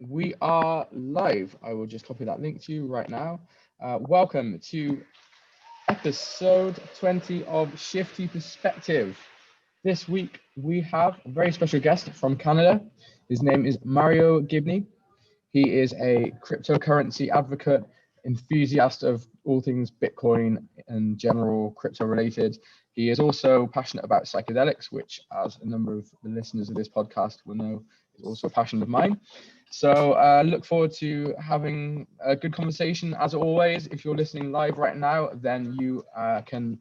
We are live. I will just copy that link to you right now. Welcome to episode 20 of Shifty Perspective. This week we have a very special guest from Canada. His name is Mario Gibney. He is a cryptocurrency advocate, enthusiast of all things Bitcoin and general crypto related. He is also passionate about psychedelics, which, as a number of the listeners of this podcast will know, is also a passion of mine. So look forward to having a good conversation. As always, if you're listening live right now, then you can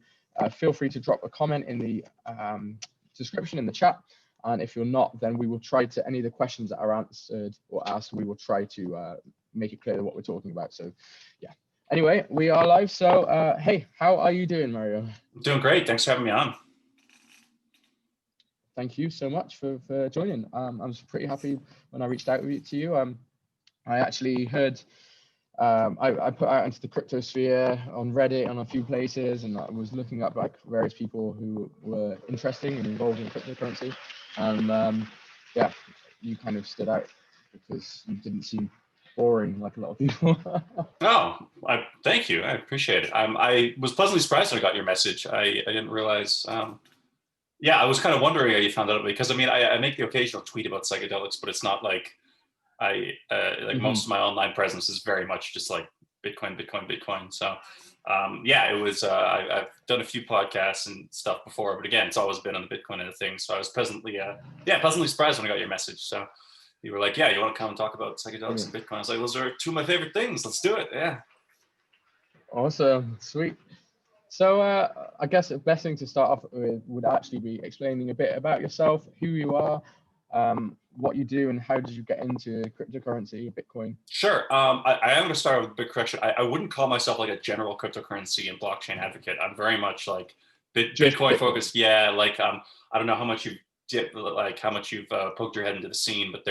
feel free to drop a comment in the description in the chat. And if you're not, then we will try to, any of the questions that are answered or asked, we will try to make it clear what we're talking about. So yeah, anyway, we are live. So hey, how are you doing, Mario? Doing great. Thanks for having me on. Thank you so much for joining. I was pretty happy when I reached out to you. I actually heard, I put out into the cryptosphere on Reddit on a few places, and I was looking up like various people who were interesting and involved in cryptocurrency. And yeah, you kind of stood out because you didn't seem boring like a lot of people. Thank you. I appreciate it. I was pleasantly surprised when I got your message. I didn't realize. Yeah, I was kind of wondering how you found out, because I mean, I make the occasional tweet about psychedelics, but it's not like most of my online presence is very much just like Bitcoin. So yeah, it was. I've done a few podcasts and stuff before, but again, it's always been on the Bitcoin end of things. So I was pleasantly surprised when I got your message. So you were like, "Yeah, you want to come and talk about psychedelics and Bitcoin?" I was like, "Those are two of my favorite things. Let's do it." Yeah. Awesome, sweet. So I guess the best thing to start off with would actually be explaining a bit about yourself, who you are, what you do, and how did you get into cryptocurrency, Bitcoin? Sure. I am going to start with a big correction. I wouldn't call myself like a general cryptocurrency and blockchain advocate. I'm very much like Bitcoin focused. Yeah, like I don't know how much you've poked your head into the scene, but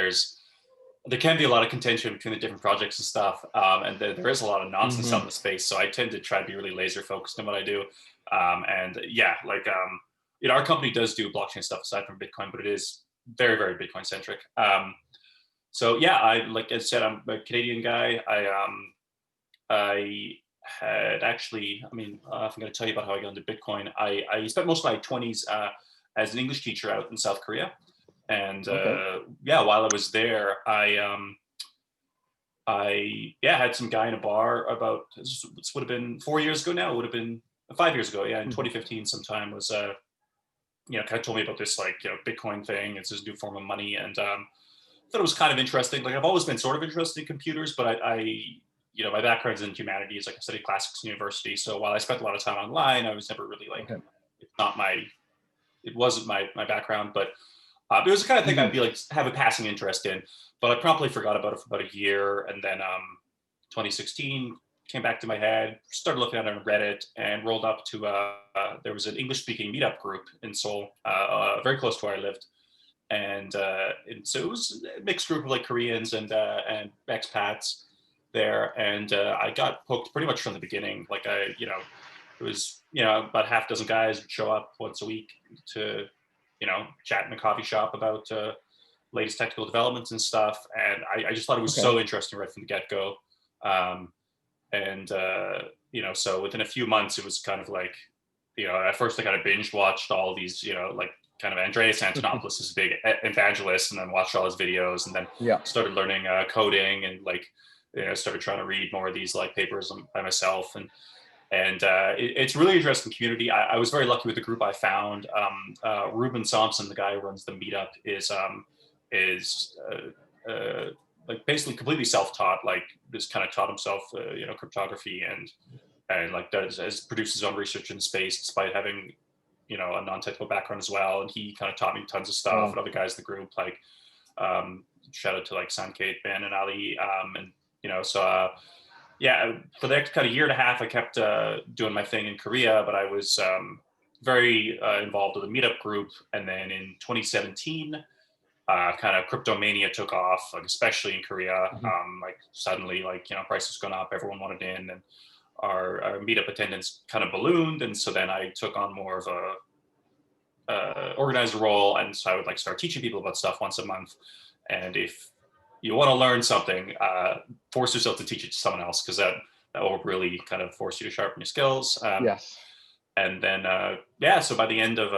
there can be a lot of contention between the different projects and stuff, and there is a lot of nonsense out in the space. So I tend to try to be really laser focused on what I do. And yeah, like our company does do blockchain stuff aside from Bitcoin, but it is very, very Bitcoin centric. So yeah, like I said, I'm a Canadian guy. I had actually, if I'm going to tell you about how I got into Bitcoin, I spent most of my 20s as an English teacher out in South Korea. And yeah, while I was there, I had some guy in a bar about, this would have been 4 years ago now, it would have been 5 years ago. Yeah, in 2015 sometime was, kind of told me about this Bitcoin thing. It's this new form of money. And I thought it was kind of interesting. Like I've always been sort of interested in computers, but my background's in humanities. Like I studied classics in university. So while I spent a lot of time online, I was never really it wasn't my background, but it was the kind of thing I'd be like have a passing interest in, but I promptly forgot about it for about a year. And then 2016 came back to my head, started looking at it on Reddit, and rolled up to there was an English-speaking meetup group in Seoul, very close to where I lived. And so it was a mixed group of like Koreans and expats there. And I got hooked pretty much from the beginning. Like it was, about half a dozen guys would show up once a week to, chat in a coffee shop about latest technical developments and stuff. And I just thought it was so interesting right from the get-go. So within a few months, it was kind of like, at first I kind of binge watched all these, like kind of Andreas Antonopoulos is a big evangelist, and then watched all his videos, and then started learning coding, and like, started trying to read more of these like papers by myself. And it's really interesting community. I was very lucky with the group I found. Ruben Thompson, the guy who runs the meetup, is like basically completely self-taught. Like just kind of taught himself, cryptography, and like produced his own research in the space, despite having a non-technical background as well. And he kind of taught me tons of stuff. And other guys in the group, like shout out to like Sanket, Ben, and Ali, yeah, for the next kind of year and a half, I kept doing my thing in Korea, but I was very involved with a meetup group. And then in 2017, kind of cryptomania took off, like especially in Korea. Like suddenly, like, prices gone up, everyone wanted in, and our meetup attendance kind of ballooned. And so then I took on more of a organizer role. And so I would like start teaching people about stuff once a month. And if you want to learn something, force yourself to teach it to someone else, because that will really kind of force you to sharpen your skills. Yes. And then, yeah, so by the end of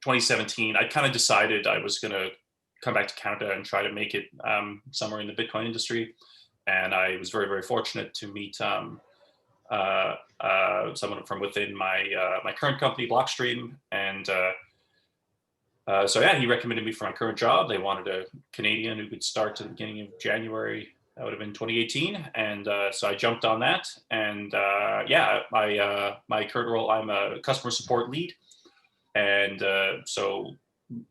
2017, I kind of decided I was going to come back to Canada and try to make it somewhere in the Bitcoin industry. And I was very, very fortunate to meet someone from within my current company, Blockstream. And so yeah, he recommended me for my current job. They wanted a Canadian who could start at the beginning of January. That would have been 2018. And so I jumped on that. And yeah, my current role, I'm a customer support lead. And so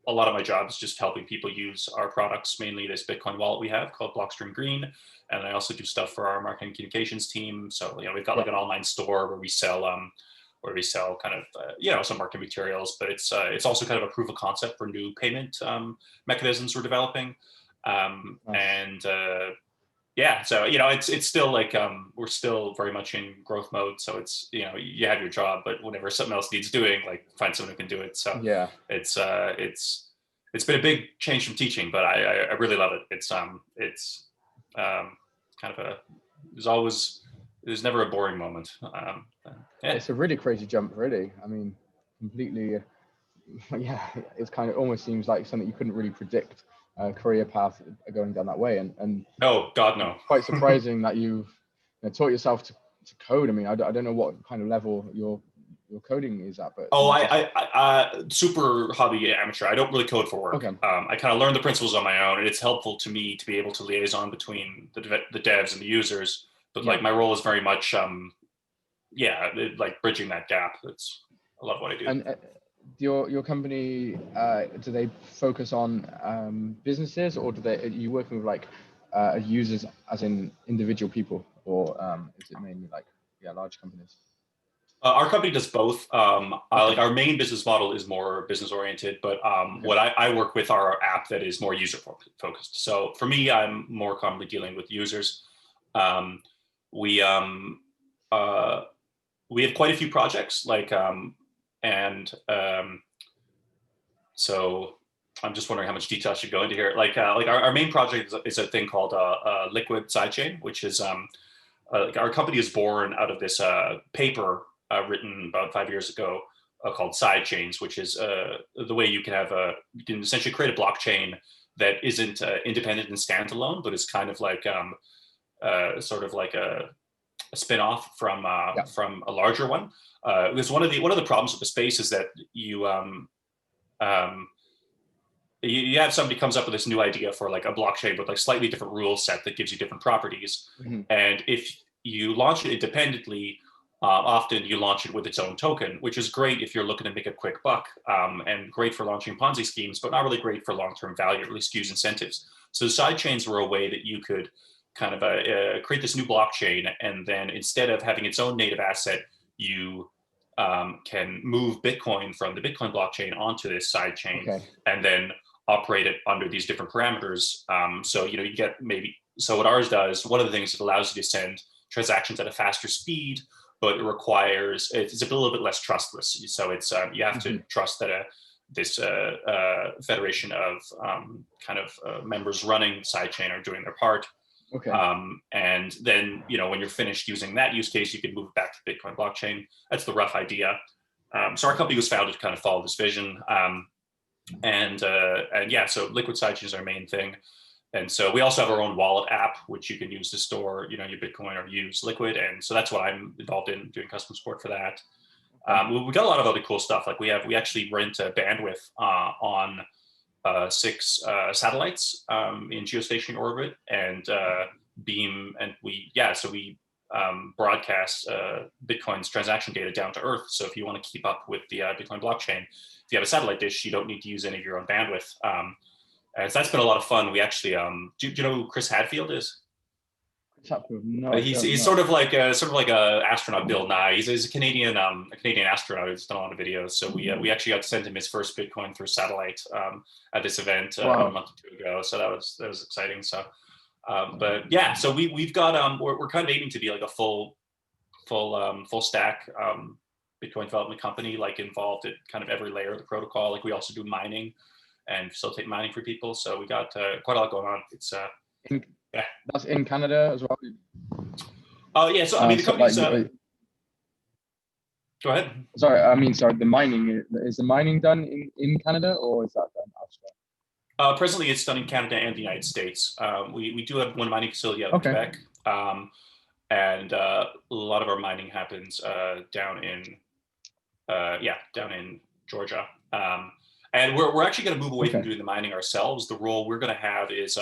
a lot of my job is just helping people use our products, mainly this Bitcoin wallet we have called Blockstream Green. And I also do stuff for our marketing communications team. So, you know, we've got like an online store where we sell kind of, you know, some marketing materials, but it's also kind of a proof of concept for new payment mechanisms we're developing. Nice. And yeah, so, you know, it's still like, we're still very much in growth mode. So it's, you know, you have your job, but whenever something else needs doing, like find someone who can do it. So Yeah. it's been a big change from teaching, but I really love it. It's kind of there's never a boring moment. Yeah. It's a really crazy jump, really. I mean, completely, yeah, it's kind of almost seems like something you couldn't really predict career path going down that way. And no, God, no. Quite surprising that you've taught yourself to code. I mean, I don't know what kind of level your coding is at, but I super hobby amateur. I don't really code for work. Okay. I kind of learned the principles on my own, and it's helpful to me to be able to liaison between the devs and the users. But like my role is very much, like bridging that gap. That's a lot of what I do. And your company, do they focus on businesses, or are you working with like users as in individual people, or is it mainly like large companies? Our company does both. Like our main business model is more business oriented, but what I work with our app that is more user focused. So for me, I'm more commonly dealing with users. We have quite a few projects, like so I'm just wondering how much detail I should go into here. Like our main project is a thing called Liquid sidechain, which is like our company is born out of this paper written about 5 years ago called sidechains, which is the way you can essentially create a blockchain that isn't independent and standalone, but is kind of like sort of like a spin-off from a larger one. Because one of the problems with the space is that you have somebody comes up with this new idea for like a blockchain with like slightly different rule set that gives you different properties. Mm-hmm. And if you launch it independently, often you launch it with its own token, which is great if you're looking to make a quick buck, and great for launching Ponzi schemes, but not really great for long-term value, or at least skews incentives. So sidechains were a way that you could kind of create this new blockchain, and then instead of having its own native asset, you can move Bitcoin from the Bitcoin blockchain onto this sidechain, and then operate it under these different parameters. So you get so what ours does, one of the things, it allows you to send transactions at a faster speed, but it requires, it's a little bit less trustless. So it's you have to trust that this federation of kind of members running sidechain are doing their part. Okay. And then, when you're finished using that use case, you can move it back to the Bitcoin blockchain. That's the rough idea. So our company was founded to kind of follow this vision. And yeah, so Liquid sidechain is our main thing. And so we also have our own wallet app, which you can use to store, your Bitcoin or use Liquid. And so that's what I'm involved in, doing customer support for that. We got a lot of other cool stuff. Like we actually rent bandwidth on 6 satellites in geostationary orbit, and beam, and we broadcast Bitcoin's transaction data down to Earth. So if you want to keep up with the Bitcoin blockchain, if you have a satellite dish, you don't need to use any of your own bandwidth. And so that's been a lot of fun. We actually, do you know who Chris Hadfield is? No, he's sort of like a astronaut Bill Nye. He's a Canadian astronaut who's done a lot of videos. So we actually got to send him his first Bitcoin through satellite at this event a month or 2 ago. So that was exciting. So, but yeah, so we've got we're kind of aiming to be like a full stack Bitcoin development company, like involved at kind of every layer of the protocol. Like we also do mining and facilitate mining for people. So we got quite a lot going on. Yeah. That's in Canada as well. Oh yeah. So I mean, the company's. Go ahead. Sorry. The mining is the mining done in Canada, or is that done elsewhere? Presently, it's done in Canada and the United States. We do have one mining facility out in Quebec, and a lot of our mining happens down in Georgia. And we're actually going to move away from doing the mining ourselves. The role we're going to have is,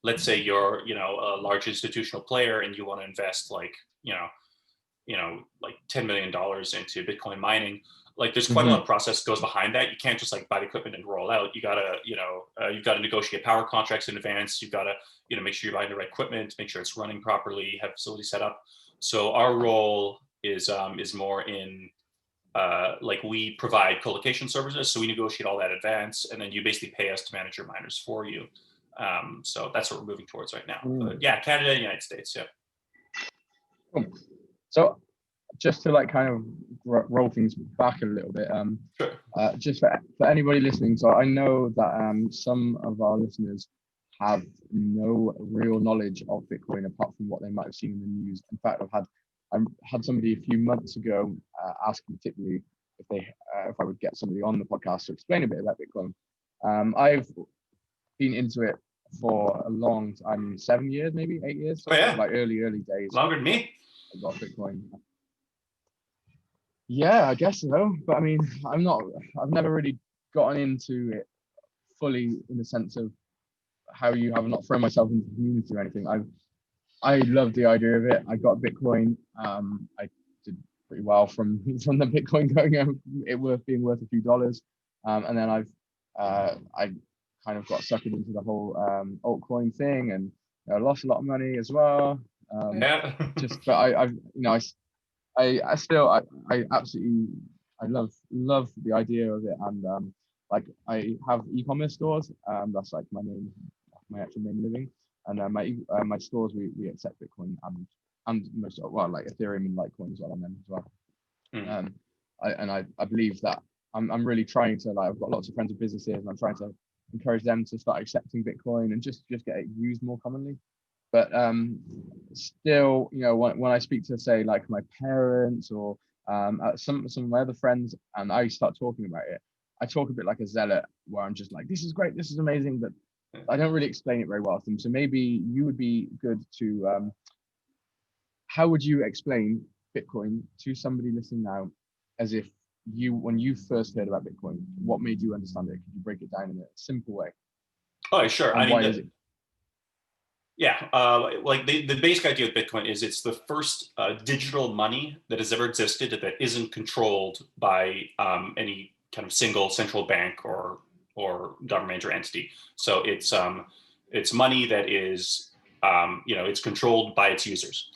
let's say you're a large institutional player and you want to invest like $10 million into Bitcoin mining. Like there's quite a lot of process goes behind that. You can't just like buy the equipment and roll out. You gotta, you've got to negotiate power contracts in advance. You've got to, make sure you're buying the right equipment, make sure it's running properly, have facilities set up. So our role is more in like we provide co-location services. So we negotiate all that in advance, and then you basically pay us to manage your miners for you. So that's what we're moving towards right now. But yeah, Canada and United States. Yeah. Cool. So just to like kind of roll things back a little bit, sure. Just for anybody listening, so I know that some of our listeners have no real knowledge of Bitcoin apart from what they might have seen in the news. In fact, I had somebody a few months ago asking particularly if I would get somebody on the podcast to explain a bit about Bitcoin. I've been into it for a long time, 7 years, maybe 8 years. Oh yeah, like early days. Longer than me. I got Bitcoin. Yeah, I guess so. But I mean, I've never really gotten into it fully in the sense of how you have not thrown myself into the community or anything. I love the idea of it. I got Bitcoin. I did pretty well from the Bitcoin going being worth a few dollars. And then I kind of got suckered into the whole altcoin thing, and I lost a lot of money as well. But I absolutely love the idea of it, and like I have e-commerce stores. That's like my actual main living, and my stores we accept Bitcoin and most like Ethereum and Litecoin as well on them as well. I believe that I'm really trying to, like, I've got lots of friends with businesses, and I'm trying to encourage them to start accepting Bitcoin and just get it used more commonly. But still, when I speak to, say, like my parents or some of my other friends, and I start talking about it, I talk a bit like a zealot, where I'm just like, this is great, this is amazing, but I don't really explain it very well to them. So maybe you would be good to, how would you explain Bitcoin to somebody listening now, as if when you first heard about Bitcoin, what made you understand it? Could you break it down in a simple way? Oh, sure. And why is it? Yeah, like the basic idea of Bitcoin is it's the first digital money that has ever existed that isn't controlled by any kind of single central bank or government or entity. So it's money that is it's controlled by its users,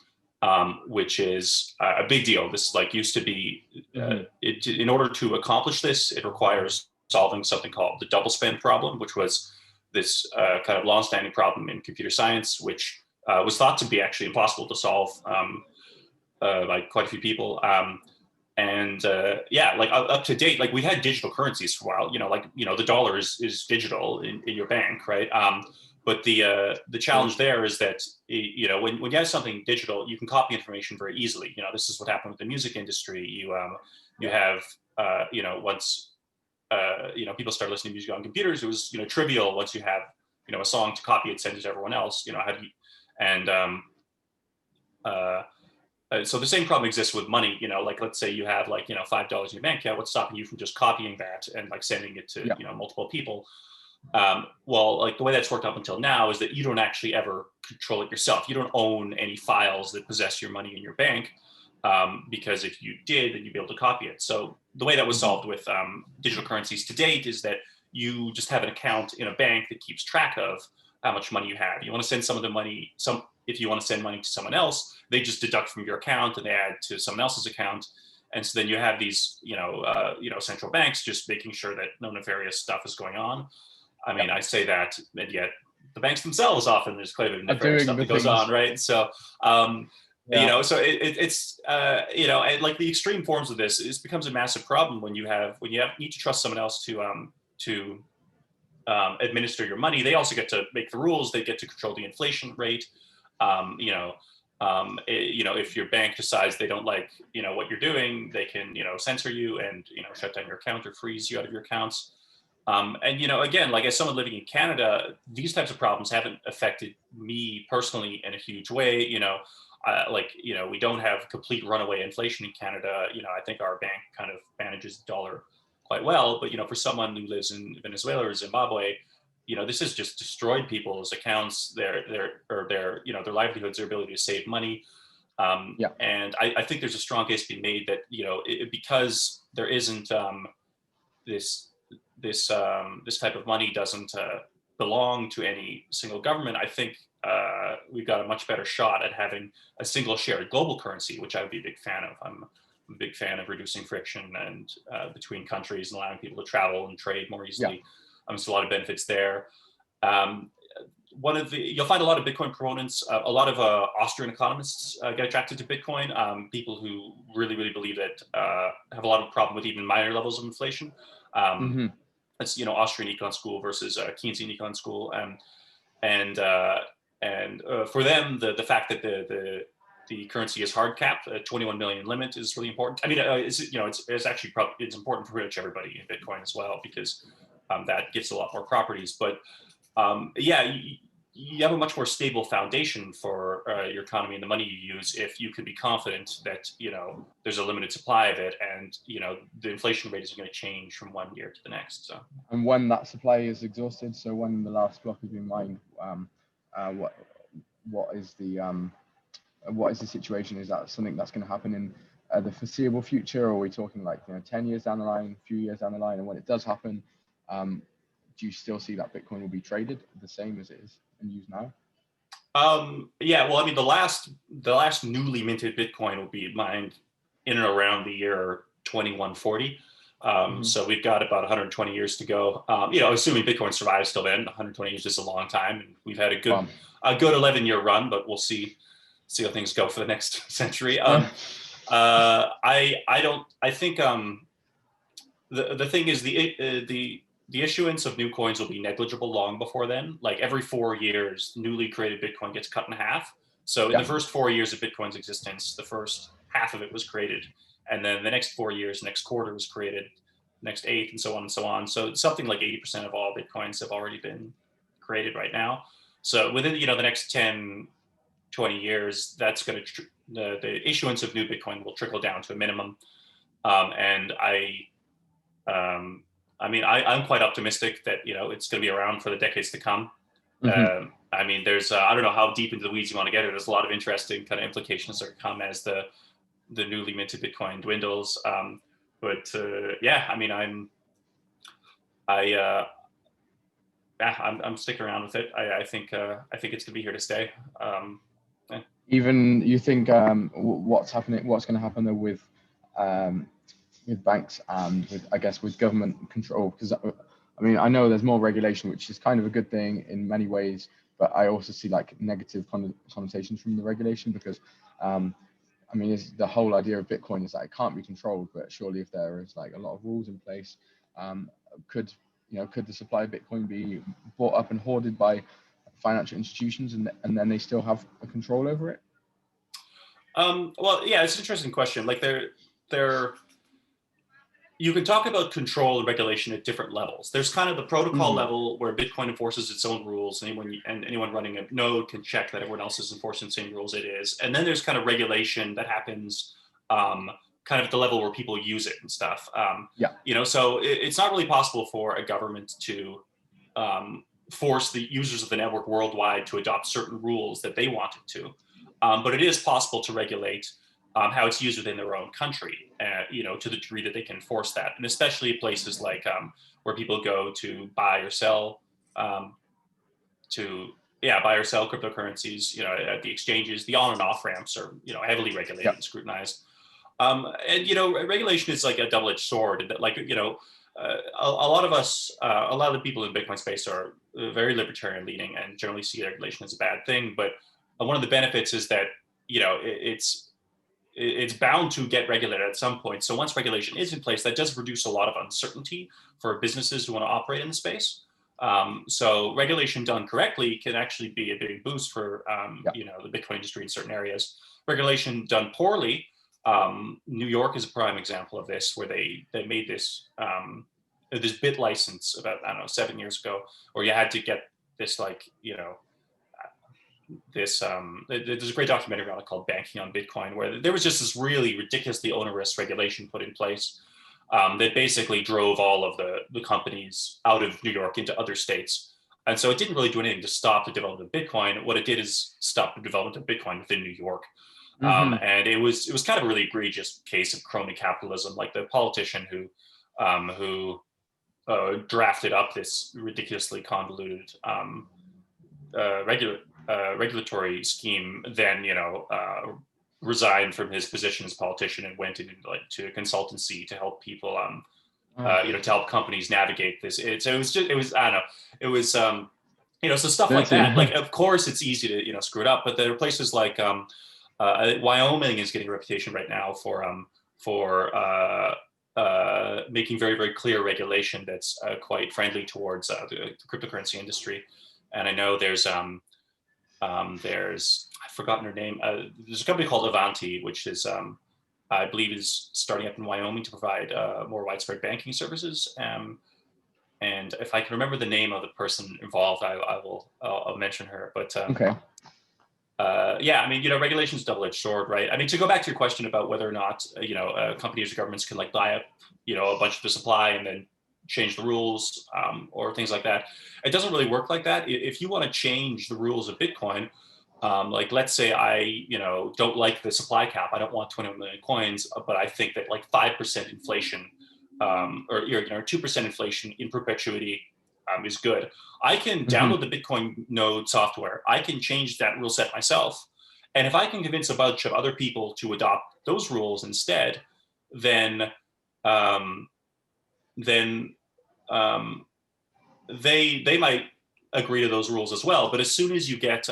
which is a big deal. This used to be in order to accomplish this, it requires solving something called the double spend problem, which was this kind of long-standing problem in computer science, which was thought to be actually impossible to solve by quite a few people. Up to date, like we had digital currencies for a while. The dollar is digital in your bank, right? But the challenge there is that when you have something digital, you can copy information very easily. This is what happened with the music industry. You have once people started listening to music on computers, it was trivial once you have a song to copy it, send it to everyone else. So the same problem exists with money. Let's say you have $5 in your bank account. What's stopping you from just copying that and sending it to multiple people? The way that's worked up until now is that you don't actually ever control it yourself. You don't own any files that possess your money in your bank, because if you did, then you'd be able to copy it. So the way that was solved with digital currencies to date is that you just have an account in a bank that keeps track of how much money you have. You want to send some of the money, if you want to send money to someone else, they just deduct from your account and they add to someone else's account. And so then you have these, central banks just making sure that no nefarious stuff is going on. I mean, I say that, and yet the banks themselves often there's quite a bit of nefarious stuff that goes on, right? So, so it's like the extreme forms of this, it becomes a massive problem when you need to trust someone else to administer your money. They also get to make the rules. They get to control the inflation rate. If your bank decides they don't like, what you're doing, they can, censor you and, shut down your account or freeze you out of your accounts. Again, like as someone living in Canada, these types of problems haven't affected me personally in a huge way. We don't have complete runaway inflation in Canada. I think our bank kind of manages the dollar quite well. But, for someone who lives in Venezuela or Zimbabwe, this has just destroyed people's accounts, their livelihoods, their ability to save money. And I think there's a strong case to be made that, because there isn't this type of money doesn't belong to any single government, I think we've got a much better shot at having a single shared global currency, which I would be a big fan of. I'm a big fan of reducing friction and between countries and allowing people to travel and trade more easily. So a lot of benefits there. You'll find a lot of Bitcoin proponents, a lot of Austrian economists get attracted to Bitcoin. People who really, really believe that have a lot of problem with even minor levels of inflation. It's Austrian econ school versus Keynesian econ school, and for them the fact that the currency is hard capped, a 21 million limit is really important. I mean, it's actually it's important for pretty much everybody in Bitcoin as well, because that gives a lot more properties. But you have a much more stable foundation for your economy and the money you use if you can be confident that there's a limited supply of it, and the inflation rate isn't going to change from one year to the next. So, and when that supply is exhausted, so when the last block has been mined, what is the situation? Is that something that's going to happen in the foreseeable future, or are we talking like 10 years down the line, a few years down the line? And when it does happen, do you still see that Bitcoin will be traded the same as it is and used now? Well, I mean, the last newly minted Bitcoin will be mined in and around the year 2140. So we've got about 120 years to go. Assuming Bitcoin survives till then. 120 years is a long time, and we've had a good 11-year run, but we'll see how things go for the next century. I think the thing is the issuance of new coins will be negligible long before then. Like every 4 years, newly created Bitcoin gets cut in half. So in the first 4 years of Bitcoin's existence, the first half of it was created. And then the next 4 years, next quarter was created, next eighth, and so on and so on. So something like 80% of all Bitcoins have already been created right now. So within the next 10, 20 years, that's going to the issuance of new Bitcoin will trickle down to a minimum. And I'm quite optimistic that it's going to be around for the decades to come. There's I don't know how deep into the weeds you want to get. There's a lot of interesting kind of implications that come as the newly minted Bitcoin dwindles. I'm sticking around with it. I think it's going to be here to stay. Even you think what's going to happen though with banks and with government control? Because I know there's more regulation, which is kind of a good thing in many ways, but I also see like negative connotations from the regulation, because is the whole idea of Bitcoin is that it can't be controlled, but surely if there is like a lot of rules in place, could the supply of Bitcoin be bought up and hoarded by financial institutions, and then they still have a control over it? It's an interesting question. Like you can talk about control and regulation at different levels. There's kind of the protocol level where Bitcoin enforces its own rules, and anyone running a node can check that everyone else is enforcing the same rules it is. And then there's kind of regulation that happens kind of at the level where people use it and stuff. So it's not really possible for a government to force the users of the network worldwide to adopt certain rules that they want it to. But it is possible to regulate how it's used within their own country, to the degree that they can force that. And especially places like where people go to buy or sell cryptocurrencies, at the exchanges. The on and off ramps are, heavily regulated and scrutinized. Regulation is like a double-edged sword. That, like, a lot of the people in Bitcoin space are very libertarian leaning and generally see regulation as a bad thing. But one of the benefits is that, it's bound to get regulated at some point. So once regulation is in place, that does reduce a lot of uncertainty for businesses who want to operate in the space. So regulation done correctly can actually be a big boost for Yeah. the Bitcoin industry in certain areas. Regulation done poorly, New York is a prime example of this, where they made this this bit license about, I don't know, 7 years ago, where you had to get this, like, this there's a great documentary on it called Banking on Bitcoin, where there was just this really ridiculously onerous regulation put in place that basically drove all of the companies out of New York into other states. And so it didn't really do anything to stop the development of Bitcoin. What it did is stop the development of Bitcoin within New York. And it was kind of a really egregious case of crony capitalism. Like, the politician who drafted up this ridiculously convoluted regulatory scheme, then resigned from his position as politician and went into to a consultancy to help people to help companies navigate this. So it was I don't know, it was so stuff like that. Like, of course it's easy to screw it up, but there are places like Wyoming is getting a reputation right now for making very, very clear regulation that's quite friendly towards the cryptocurrency industry. And I know there's I've forgotten her name. There's a company called Avanti, which is I believe is starting up in Wyoming to provide more widespread banking services. And if I can remember the name of the person involved, I'll mention her. But okay. yeah, I mean, regulation's double-edged sword, right? I mean, to go back to your question about whether or not, companies or governments can, like, buy up, a bunch of the supply and then change the rules or things like that. It doesn't really work like that. If you want to change the rules of Bitcoin, like, let's say I, don't like the supply cap. I don't want 21 million coins, but I think that, like, 5% inflation or 2% inflation in perpetuity is good. I can download the Bitcoin node software. I can change that rule set myself. And if I can convince a bunch of other people to adopt those rules instead, then they might agree to those rules as well. But as soon as you get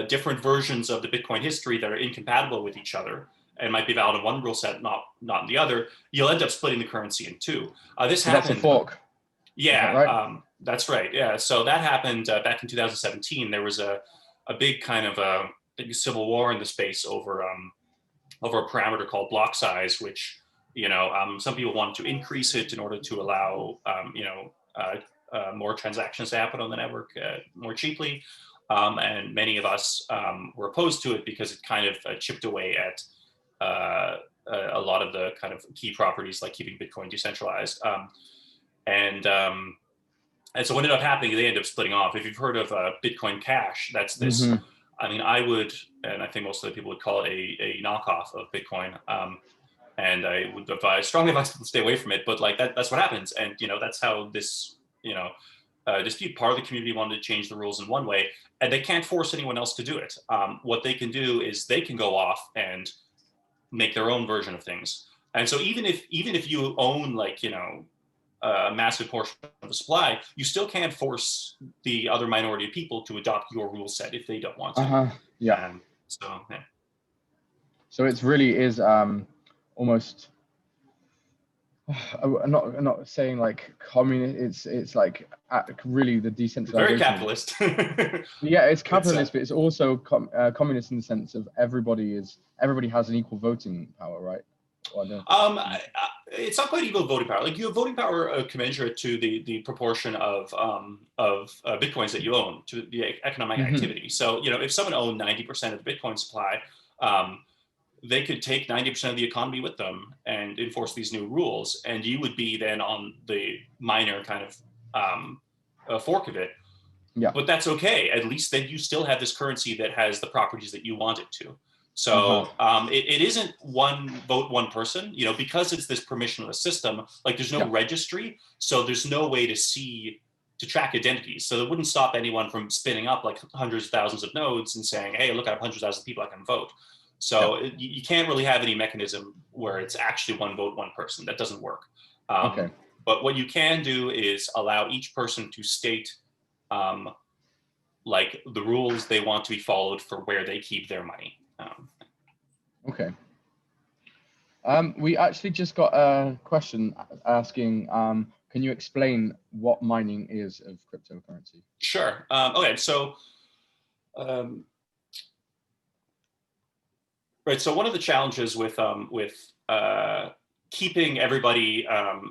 different versions of the Bitcoin history that are incompatible with each other and might be valid in one rule set, not in the other, you'll end up splitting the currency in two. This happened. That's a fork. Yeah, that right? That's right. Yeah, so that happened back in 2017. There was a big kind of big civil war in the space over a parameter called block size, which some people wanted to increase it in order to allow more transactions to happen on the network more cheaply, and many of us were opposed to it because it kind of chipped away at a lot of the kind of key properties, like keeping Bitcoin decentralized. And so what ended up happening, they ended up splitting off. If you've heard of Bitcoin Cash, that's this. I mean, I would, and I think most of the people would call it a knockoff of Bitcoin. And I would strongly advise people to stay away from it. But, like, that's what happens. And that's how this dispute. Part of the community wanted to change the rules in one way, and they can't force anyone else to do it. What they can do is they can go off and make their own version of things. And so even if you own, like, a massive portion of the supply, you still can't force the other minority of people to adopt your rule set if they don't want to. Yeah. So yeah. So it really is almost. I'm not saying like communist. It's like really the decentralization. Very capitalist. Yeah, it's capitalist, but it's also communist in the sense of everybody has an equal voting power, right? It's not quite equal voting power. Like, you have voting power commensurate to the proportion of bitcoins that you own to the economic activity. So if someone owned 90% of the Bitcoin supply, they could take 90% of the economy with them and enforce these new rules, and you would be then on the minor kind of fork of it. Yeah. But that's okay. At least then you still have this currency that has the properties that you want it to. So it isn't one vote, one person, because it's this permissionless system. Like, there's no registry, so there's no way to track identities. So it wouldn't stop anyone from spinning up like hundreds of thousands of nodes and saying, hey, look, I have hundreds of thousands of people I can vote. So you can't really have any mechanism where it's actually one vote, one person. That doesn't work. But what you can do is allow each person to state like the rules they want to be followed for where they keep their money. We actually just got a question asking, Can you explain what mining is of cryptocurrency? Sure. Okay, so right. So one of the challenges with keeping everybody,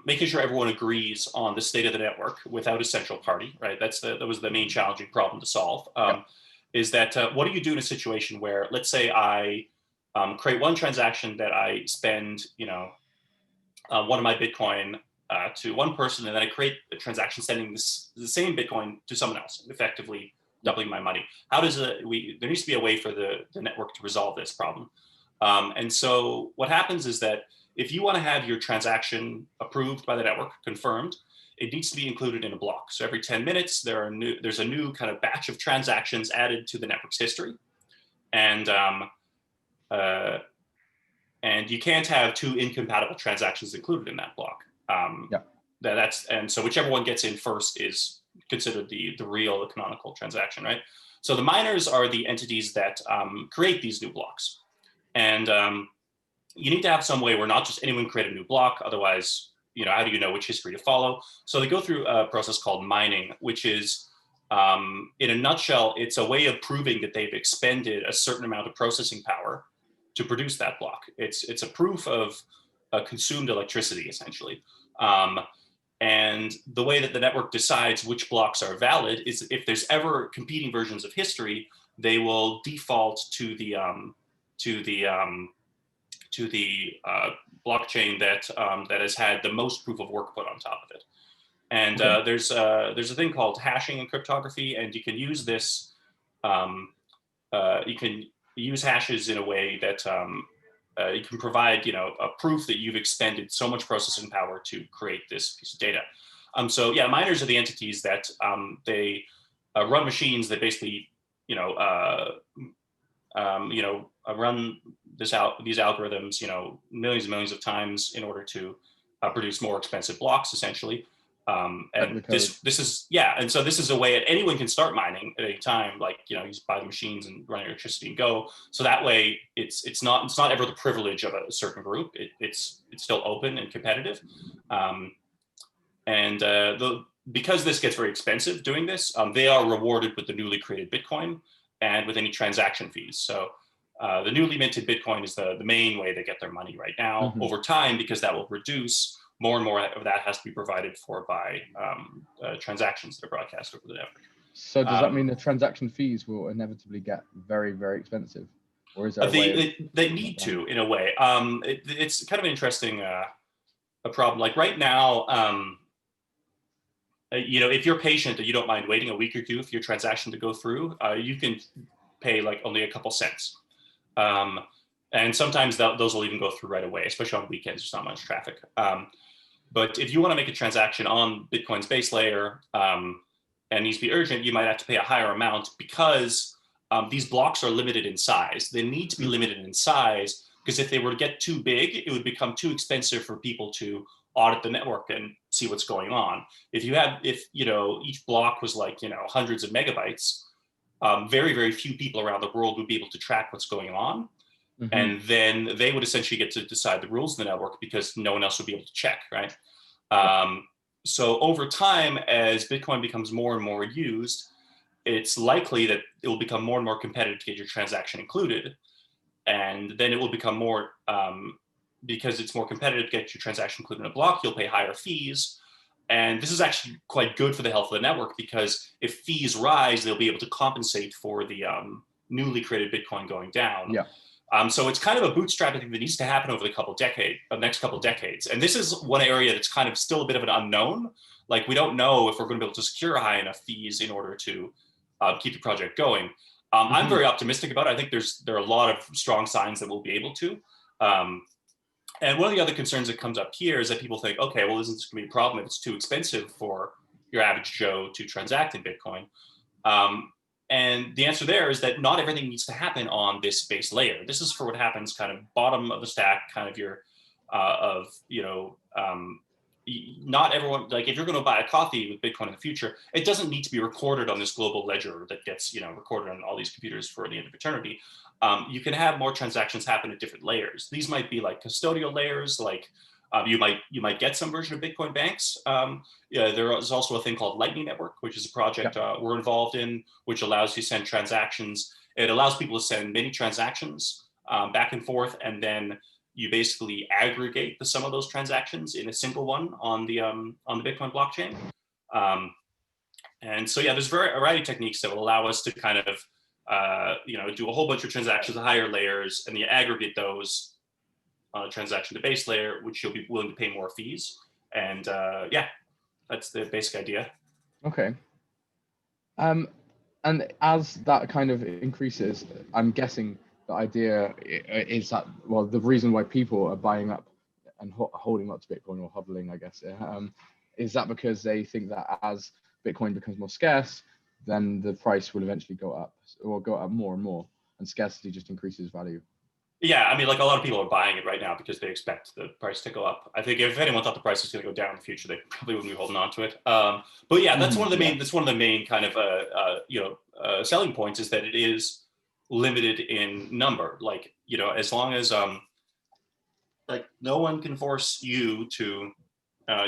making sure everyone agrees on the state of the network without a central party, right? That was the main challenging problem to solve. Is that what do you do in a situation where, let's say, I create one transaction that I spend, one of my Bitcoin to one person, and then I create a transaction sending the same Bitcoin to someone else, effectively doubling my money. How does there needs to be a way for the network to resolve this problem. And so what happens is that if you want to have your transaction approved by the network, confirmed, it needs to be included in a block. So every 10 minutes, there's a new kind of batch of transactions added to the network's history. And you can't have two incompatible transactions included in that block. And so whichever one gets in first is considered the real, the canonical transaction, right? So the miners are the entities that create these new blocks. And you need to have some way where not just anyone create a new block, otherwise, how do you know which history to follow? So they go through a process called mining, which is, in a nutshell, it's a way of proving that they've expended a certain amount of processing power to produce that block. It's a proof of consumed electricity, essentially. And the way that the network decides which blocks are valid is if there's ever competing versions of history, they will default to the blockchain that has had the most proof of work put on top of it. And there's a thing called hashing in cryptography, and you can use this. You can use hashes in a way that you can provide, a proof that you've expended so much processing power to create this piece of data. So yeah, miners are the entities that they run machines that basically, run these algorithms, millions and millions of times in order to produce more expensive blocks, essentially. And this is and so this is a way that anyone can start mining at any time. Like, you just buy the machines and run electricity and go. So that way, it's not ever the privilege of a certain group. It's still open and competitive. Because this gets very expensive doing this, they are rewarded with the newly created Bitcoin and with any transaction fees. So the newly minted Bitcoin is the main way they get their money right now. Over time, because that will reduce, more and more of that has to be provided for by transactions that are broadcast over the network. So does that mean the transaction fees will inevitably get very, very expensive? Or is there a way they need to, in a way. It's kind of an interesting a problem. Like right now, if you're patient and you don't mind waiting a week or two for your transaction to go through, you can pay like only a couple cents. And sometimes those will even go through right away, especially on weekends. There's not much traffic. But if you want to make a transaction on Bitcoin's base layer and needs to be urgent, you might have to pay a higher amount because these blocks are limited in size. They need to be limited in size because if they were to get too big, it would become too expensive for people to audit the network and see what's going on. If each block was like, hundreds of megabytes, very, very few people around the world would be able to track what's going on. And then they would essentially get to decide the rules of the network because no one else would be able to check, right? So over time, as Bitcoin becomes more and more used, it's likely that it will become more and more competitive to get your transaction included. And then it will become more, because it's more competitive to get your transaction included in a block, you'll pay higher fees. And this is actually quite good for the health of the network because if fees rise, they'll be able to compensate for the newly created Bitcoin going down. So it's kind of a bootstrapping thing that needs to happen over the next couple decades. And this is one area that's kind of still a bit of an unknown. Like we don't know if we're going to be able to secure high enough fees in order to keep the project going. I'm very optimistic about it. I think there are a lot of strong signs that we'll be able to. And one of the other concerns that comes up here is that people think, okay, well, isn't this going to be a problem if it's too expensive for your average Joe to transact in Bitcoin? And the answer there is that not everything needs to happen on this base layer. This is for what happens kind of bottom of the stack, kind of your, not everyone, like if you're going to buy a coffee with Bitcoin in the future, it doesn't need to be recorded on this global ledger that gets, recorded on all these computers for the end of eternity. You can have more transactions happen at different layers. These might be like custodial layers, like You might get some version of Bitcoin banks. Yeah, there is also a thing called Lightning Network, which is a project we're involved in, which allows you to send transactions. It allows people to send many transactions back and forth, and then you basically aggregate the sum of those transactions in a single one on the Bitcoin blockchain. And so, yeah, there's a variety of techniques that will allow us to kind of, do a whole bunch of transactions at higher layers, and you aggregate those on a transaction to base layer, which you'll be willing to pay more fees. And yeah, that's the basic idea. Okay. And as that kind of increases, I'm guessing the idea is that, well, the reason why people are buying up and holding lots of Bitcoin, or hodling, I guess, is that because they think that as Bitcoin becomes more scarce, then the price will eventually go up, or go up more and more, and scarcity just increases value. Yeah, I mean, like, a lot of people are buying it right now because they expect the price to go up. I think if anyone thought the price was going to go down in the future, they probably wouldn't be holding on to it. But yeah, that's one of the main. That's one of the main kind of selling points, is that it is limited in number. Like, as long as like, no one can force you to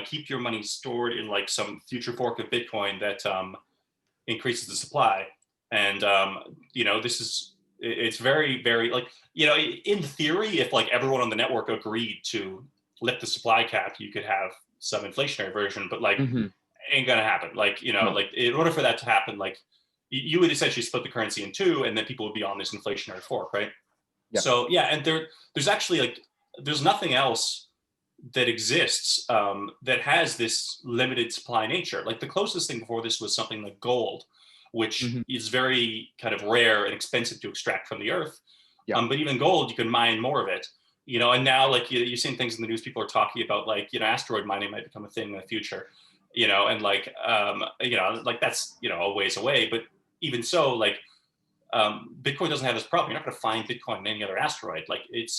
keep your money stored in like some future fork of Bitcoin that increases the supply. And this is. It's very, very, like, in theory, if like everyone on the network agreed to lift the supply cap, you could have some inflationary version, but like, ain't gonna happen. Like, like, in order for that to happen, like, you would essentially split the currency in two, and then people would be on this inflationary fork, right? Yeah. So yeah, and there's actually, like, there's nothing else that exists that has this limited supply nature. Like, the closest thing before this was something like gold, which is very kind of rare and expensive to extract from the earth. But even gold, you can mine more of it, and now, like, you're seeing things in the news, people are talking about, like, asteroid mining might become a thing in the future, and like, like, that's, a ways away. But even so, like, Bitcoin doesn't have this problem. You're not going to find Bitcoin in any other asteroid. Like, it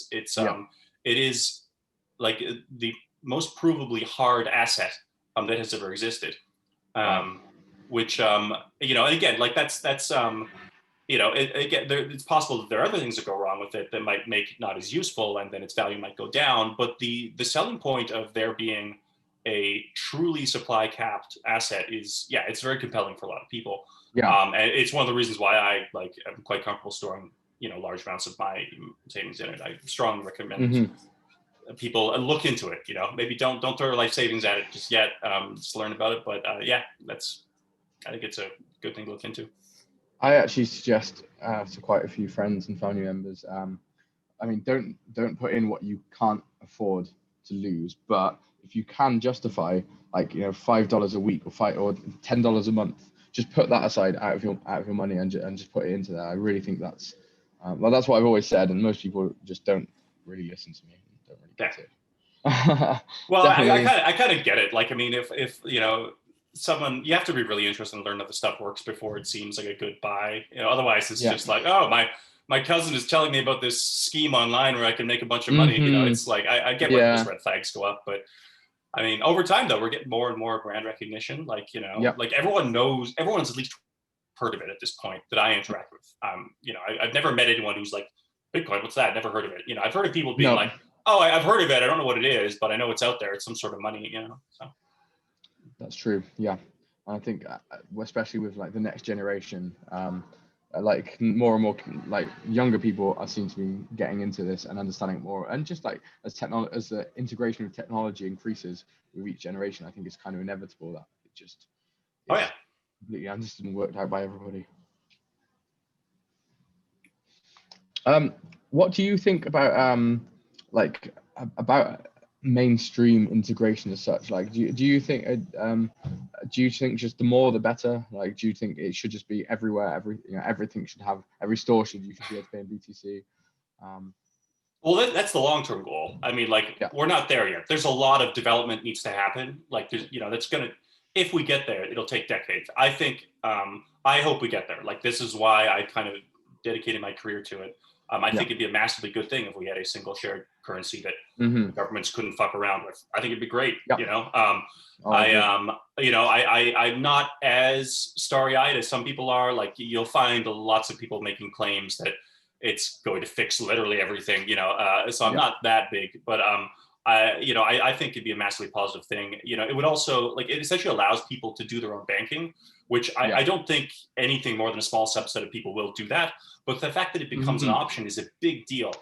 is like the most provably hard asset that has ever existed. Which, and again, like, that's again, it's possible that there are other things that go wrong with it that might make it not as useful, and then its value might go down. But the selling point of there being a truly supply capped asset is, it's very compelling for a lot of people. And it's one of the reasons why I am quite comfortable storing, large amounts of my savings in it. I strongly recommend people look into it. Maybe don't throw your life savings at it just yet. Just learn about it. But I think it's a good thing to look into. I actually suggest to quite a few friends and family members, I mean, don't put in what you can't afford to lose, but if you can justify, like, $5 a week or $10 a month, just put that aside out of your money and just put it into that. I really think that's that's what I've always said, and most people just don't really listen to me. Don't really get it. Well, I kind of get it. Like, I mean, if someone, you have to be really interested in learning how the stuff works before it seems like a good buy. Otherwise it's just like, oh, my cousin is telling me about this scheme online where I can make a bunch of money. It's like, I get where those red flags go up, but I mean, over time though, we're getting more and more brand recognition. Like, like, everyone's at least heard of it at this point that I interact with. I've never met anyone who's like, Bitcoin, what's that? Never heard of it. I've heard of people being like, oh, I've heard of it. I don't know what it is, but I know it's out there. It's some sort of money, so. That's true. Yeah. I think especially with like the next generation, like more and more like younger people are seen to be getting into this and understanding it more. And just like as the integration of technology increases with each generation, I think it's kind of inevitable that it just completely understood and worked out by everybody. What do you think about about mainstream integration as such? Like, do you think just the more the better? Like, do you think it should just be everywhere? Everything should have, every store should be able to pay in BTC? Well, that's the long-term goal. I mean, like, we're not there yet. There's a lot of development needs to happen. Like, there's, that's gonna, if we get there, it'll take decades. I think, I hope we get there. Like, this is why I kind of dedicated my career to it. I think it'd be a massively good thing if we had a single shared currency that governments couldn't fuck around with. I think it'd be great. I'm not as starry-eyed as some people are. Like, you'll find lots of people making claims that it's going to fix literally everything. So I'm not that big, but I think it'd be a massively positive thing. It would also, like, it essentially allows people to do their own banking, which I don't think anything more than a small subset of people will do that. But the fact that it becomes an option is a big deal,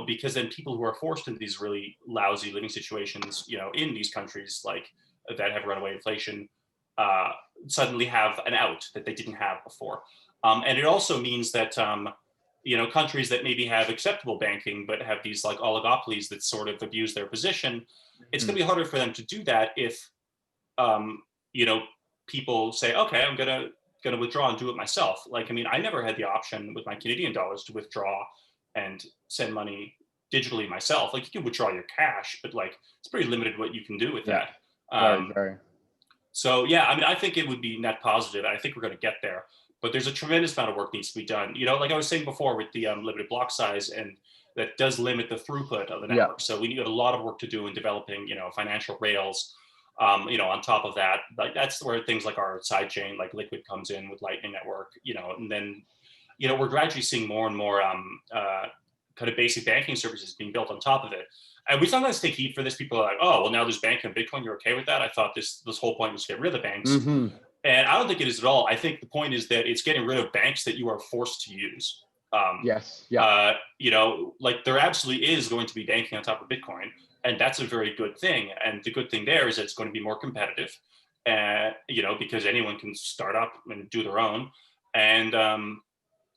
because then people who are forced into these really lousy living situations, in these countries like that have runaway inflation, suddenly have an out that they didn't have before. And it also means that, countries that maybe have acceptable banking but have these like oligopolies that sort of abuse their position, it's going to be harder for them to do that if, people say, okay, I'm gonna withdraw and do it myself. Like, I mean, I never had the option with my Canadian dollars to withdraw and send money digitally myself. Like, you can withdraw your cash, but like it's pretty limited what you can do with that. Very. So yeah, I mean, I think it would be net positive. I think we're going to get there, but there's a tremendous amount of work needs to be done. Like I was saying before with the limited block size, and that does limit the throughput of the network. So we need a lot of work to do in developing, financial rails. On top of that, like that's where things like our sidechain, like Liquid, comes in with Lightning Network. And then, we're gradually seeing more and more kind of basic banking services being built on top of it. And we sometimes take heat for this. People are like, oh, well, now there's banking on Bitcoin. You're okay with that? I thought this whole point was to get rid of the banks. And I don't think it is at all. I think the point is that it's getting rid of banks that you are forced to use. Like there absolutely is going to be banking on top of Bitcoin. And that's a very good thing. And the good thing there is that it's going to be more competitive, because anyone can start up and do their own. And,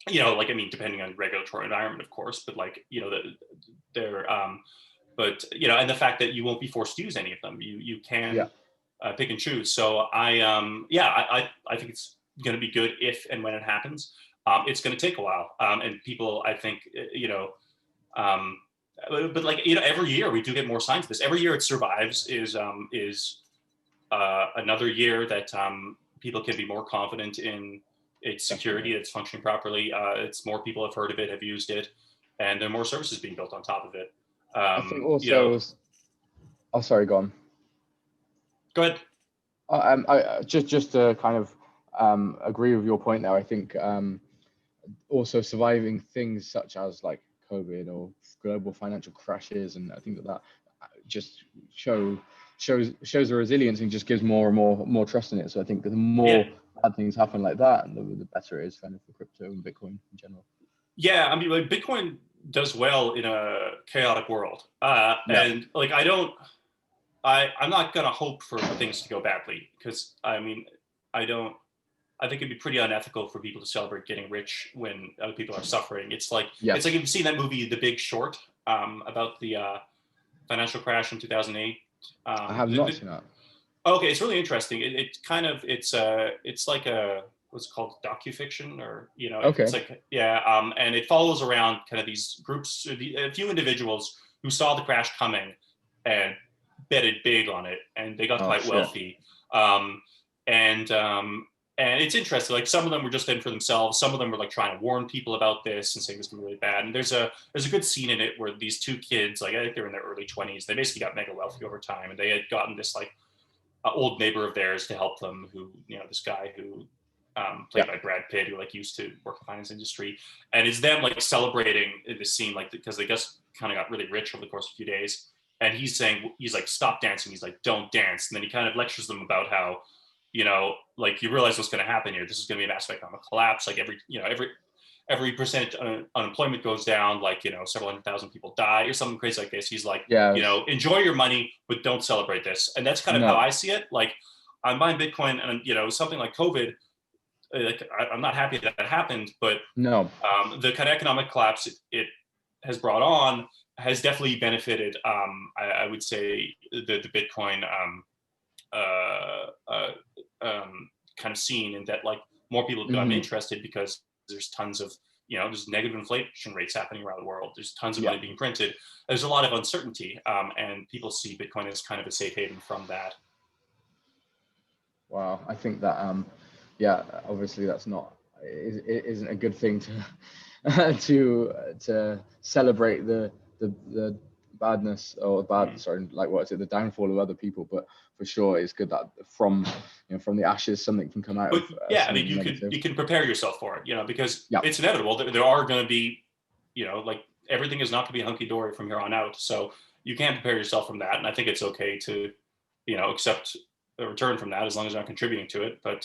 depending on regulatory environment, of course, but like, and the fact that you won't be forced to use any of them, you can pick and choose. So I think it's going to be good if and when it happens. It's going to take a while, and people, I think, but like every year we do get more signs of this. Every year it survives is another year that people can be more confident in its security, it's functioning properly. It's more people have heard of it, have used it, and there are more services being built on top of it. I think also, oh, sorry, go on. Go ahead. I just to kind of agree with your point there. I think also surviving things such as like COVID or global financial crashes, and I think that just shows the resilience and just gives more and more trust in it. So I think the more bad things happen like that, and the better it is kind of for crypto and Bitcoin in general. Yeah, I mean, like Bitcoin does well in a chaotic world, and like I'm not gonna hope for things to go badly, because I mean, I think it'd be pretty unethical for people to celebrate getting rich when other people are suffering. It's like it's like, you've seen that movie The Big Short, about the financial crash in 2008. I have not seen that. Okay, it's really interesting. It's like a, what's it called, docufiction, or it's like and it follows around kind of these groups, a few individuals who saw the crash coming and betted big on it, and they got quite wealthy. And it's interesting. Like, some of them were just in for themselves. Some of them were like trying to warn people about this and saying this is really bad. And there's a good scene in it where these two kids, like I think they're in their early 20s, they basically got mega wealthy over time, and they had gotten this like old neighbor of theirs to help them, who this guy who played by Brad Pitt, who like used to work in the finance industry, and it's them like celebrating in this scene, like, because they just kind of got really rich over the course of a few days. And he's like, stop dancing. He's like, don't dance. And then he kind of lectures them about how, like, you realize what's going to happen here. This is going to be a massive economic collapse. Like every percent unemployment goes down, like, several 100,000 people die or something crazy like this. He's like, enjoy your money, but don't celebrate this. And that's kind of how I see it. Like, I'm buying Bitcoin, and something like COVID, like, I'm not happy that happened, but the kind of economic collapse it has brought on has definitely benefited, I would say, the Bitcoin kind of scene, in that like more people have gotten interested, because there's tons of, there's negative inflation rates happening around the world. There's tons of money being printed. There's a lot of uncertainty, and people see Bitcoin as kind of a safe haven from that. Wow, I think that obviously that's it isn't a good thing to to celebrate the badness, or the downfall of other people, but for sure it's good that from the ashes something can come out. But I mean, you can prepare yourself for it, because it's inevitable. There are going to be, like, everything is not going to be hunky-dory from here on out. So you can't prepare yourself from that. And I think it's okay to, accept a return from that as long as you're not contributing to it. But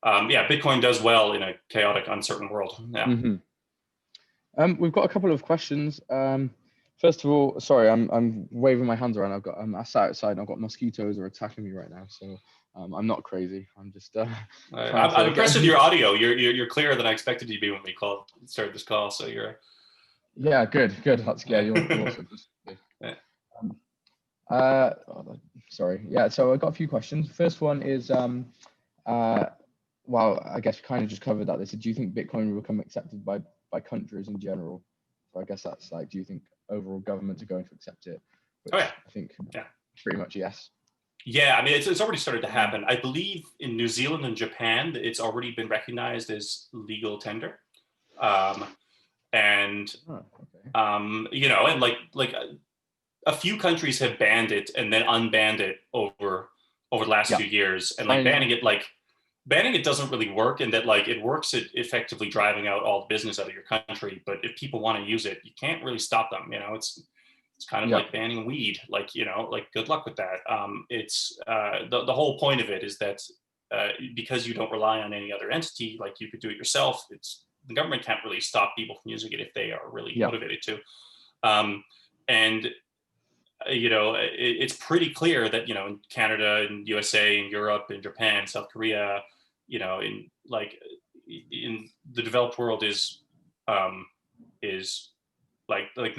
Bitcoin does well in a chaotic, uncertain world. Yeah. Mm-hmm. We've got a couple of questions. First of all, sorry, I'm waving my hands around. I sat outside and I've got mosquitoes are attacking me right now. So I'm not crazy. I'm just. I'm impressed with your audio. You're clearer than I expected you to be when we started this call. So you're. Yeah, good. That's You're awesome. Yeah. Sorry. Yeah. So I got a few questions. First one is well, I guess we kind of just covered that. They said, do you think Bitcoin will become accepted by countries in general? So I guess that's like, do you think overall governments are going to accept it? Which I think pretty much yes. Yeah, I mean, it's already started to happen. I believe in New Zealand and Japan, it's already been recognized as legal tender. And a few countries have banned it and then unbanned it over the last few years. And banning it doesn't really work, in that it works at effectively driving out all the business out of your country. But if people want to use it, you can't really stop them. It's kind of like banning weed. Good luck with that. It's the whole point of it is that because you don't rely on any other entity, you could do it yourself. The government can't really stop people from using it if they are really motivated to. It's pretty clear that in Canada and USA and Europe and Japan, South Korea, in the developed world is no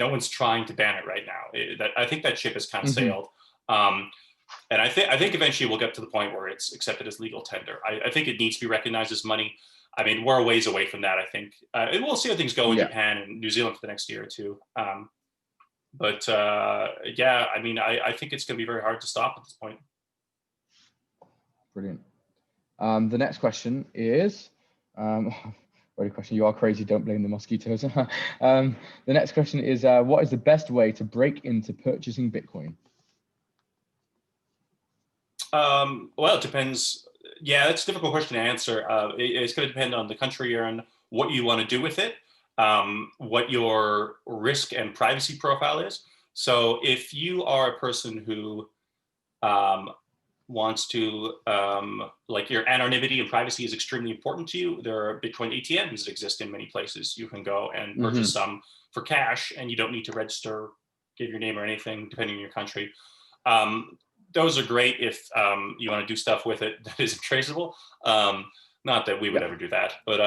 one's trying to ban it right now. I think that ship has kind of sailed. And I think eventually we'll get to the point where it's accepted as legal tender. I think it needs to be recognized as money. I mean, we're a ways away from that, I think. And we'll see how things go in Japan and New Zealand for the next year or two. But I mean, I think it's going to be very hard to stop at this point. Brilliant. The next question is, very question. You are crazy. Don't blame the mosquitoes. The next question is, what is the best way to break into purchasing Bitcoin? Well, it depends. Yeah, that's a difficult question to answer. It's going to depend on the country you're in, what you want to do with it, what your risk and privacy profile is. So if you are a person who wants to, your anonymity and privacy is extremely important to you, there are Bitcoin ATMs that exist in many places. You can go and purchase some for cash, and you don't need to register, give your name or anything, depending on your country. Those are great if you want to do stuff with it that isn't traceable. Not that we would ever do that, but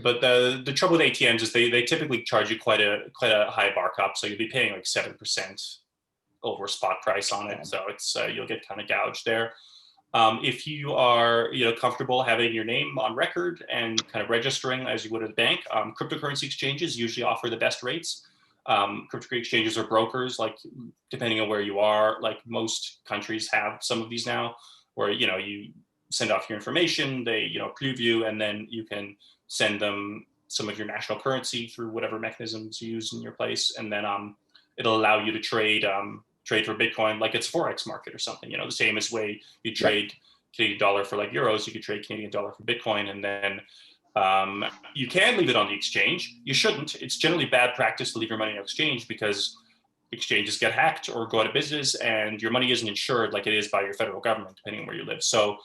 but the trouble with ATMs is they typically charge you quite a high markup, so you'll be paying 7% over spot price on it. So it's you'll get kind of gouged there. If you are comfortable having your name on record and kind of registering as you would at a bank, cryptocurrency exchanges usually offer the best rates. Cryptocurrency exchanges or brokers, depending on where you are, most countries have some of these now, where you send off your information, they approve you, and then you can send them some of your national currency through whatever mechanisms you use in your place, and then it'll allow you to trade for Bitcoin like it's Forex market or something. The same as way you trade Canadian dollar for euros, you could trade Canadian dollar for Bitcoin, and then you can leave it on the exchange. You shouldn't. It's generally bad practice to leave your money on exchange because exchanges get hacked or go out of business, and your money isn't insured like it is by your federal government, depending on where you live. So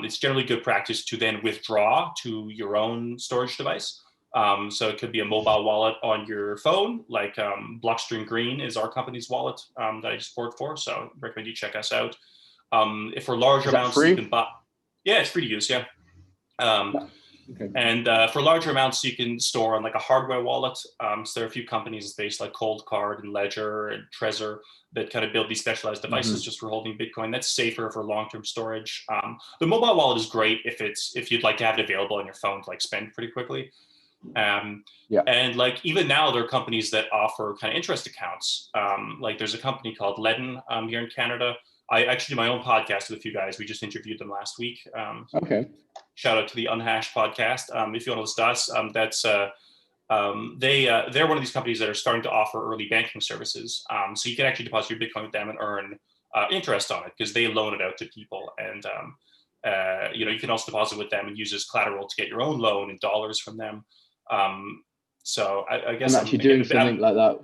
it's generally good practice to then withdraw to your own storage device. So it could be a mobile wallet on your phone, Blockstream Green is our company's wallet that I just worked for. So I recommend you check us out. If for larger amounts, you can buy. Yeah, it's free to use. Yeah. Okay. And for larger amounts, you can store on a hardware wallet. So there are a few companies based like Cold Card and Ledger and Trezor that kind of build these specialized devices just for holding Bitcoin. That's safer for long-term storage. The mobile wallet is great if you'd like to have it available on your phone to spend pretty quickly. And even now there are companies that offer kind of interest accounts. There's a company called Ledden here in Canada. I actually do my own podcast with a few guys. We just interviewed them last week. Okay. Shout out to the Unhashed podcast. If you want to listen to us, that's they're one of these companies that are starting to offer early banking services. So you can actually deposit your Bitcoin with them and earn interest on it because they loan it out to people. And you can also deposit with them and use as collateral to get your own loan in dollars from them. So I I'm guess actually doing something like that.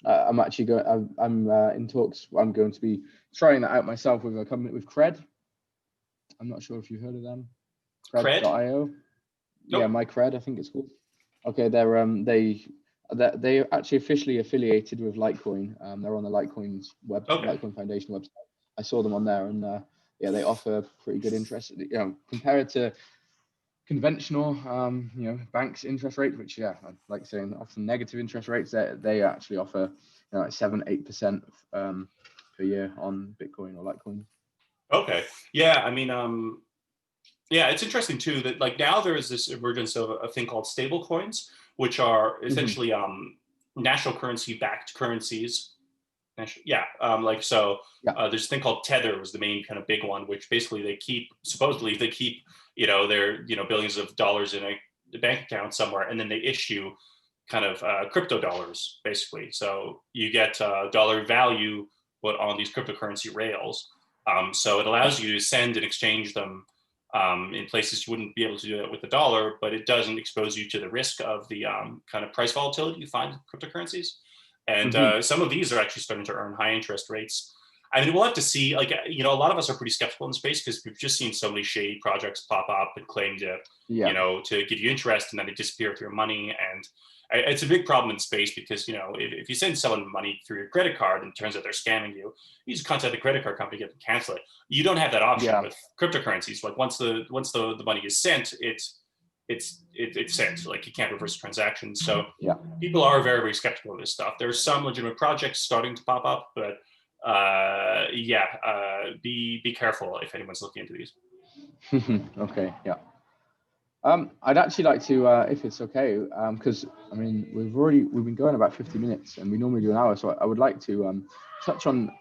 I'm actually going. I'm in talks. I'm going to be trying that out myself with a company with Cred. I'm not sure if you've heard of them. Cred? Cred.io. Yeah, Nope. my Cred, I think it's called. Okay, they actually officially affiliated with Litecoin. They're on the Okay. Litecoin Foundation website. I saw them on there, and yeah, they offer pretty good interest. You know, compared to conventional, banks' interest rate, which I like saying often negative interest rates. They actually offer, like 7-8% per year on Bitcoin or Litecoin. Okay. Yeah. I mean, yeah, it's interesting too that like now there is this emergence of a thing called stable coins, which are Hmm. essentially national currency backed currencies. Yeah, like so. Yeah, There's a thing called Tether was the main kind of big one, which basically supposedly they keep their billions of dollars in a bank account somewhere, and then they issue kind of crypto dollars basically. So you get dollar value, but on these cryptocurrency rails. So it yeah. allows you to send and exchange them in places you wouldn't be able to do that with the dollar, but it doesn't expose you to the risk of the kind of price volatility you find in cryptocurrencies. And Hmm. some of these are actually starting to earn high interest rates. I mean, we'll have to see. Like, a lot of us are pretty skeptical in space because we've just seen so many shady projects pop up and claim to, Yeah, to give you interest, and then they disappear with your money. And it's a big problem in space because, if you send someone money through your credit card and it turns out they're scamming you, you just contact the credit card company, get them to cancel it. You don't have that option yeah. with cryptocurrencies. Like once the money is sent, it's sent. Like you can't reverse transactions. So Yeah. people are very, very skeptical of this stuff. There's some legitimate projects starting to pop up, but be careful if anyone's looking into these. Okay, yeah. I'd actually like to, if it's okay, because I mean we've been going about 50 minutes, and we normally do an hour, so I would like to touch on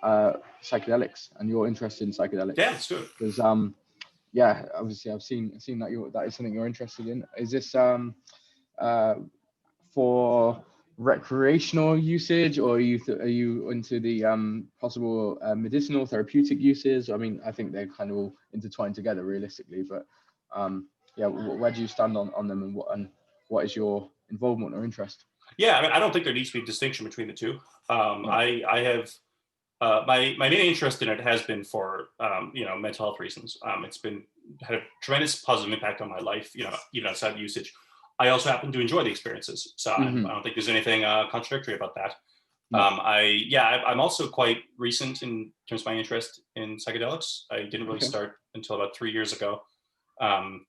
psychedelics and your interest in Yeah, psychedelics, let's do it. because obviously I've seen that is something you're interested in. Is this uh, for recreational usage, or are you into the possible medicinal therapeutic uses? I mean, I think they're kind of all intertwined together realistically, but yeah, where do you stand on them, and what is your involvement or interest? Yeah, I mean, I don't think there needs to be a distinction between the two. Yeah. I have my main interest in it has been for mental health reasons. It's been had a tremendous positive impact on my life. Even outside the usage, I also happen to enjoy the experiences. So I Hmm. don't think there's anything contradictory about that. No. I'm also quite recent in terms of my interest in psychedelics. I didn't really Okay. start until about 3 years ago, um,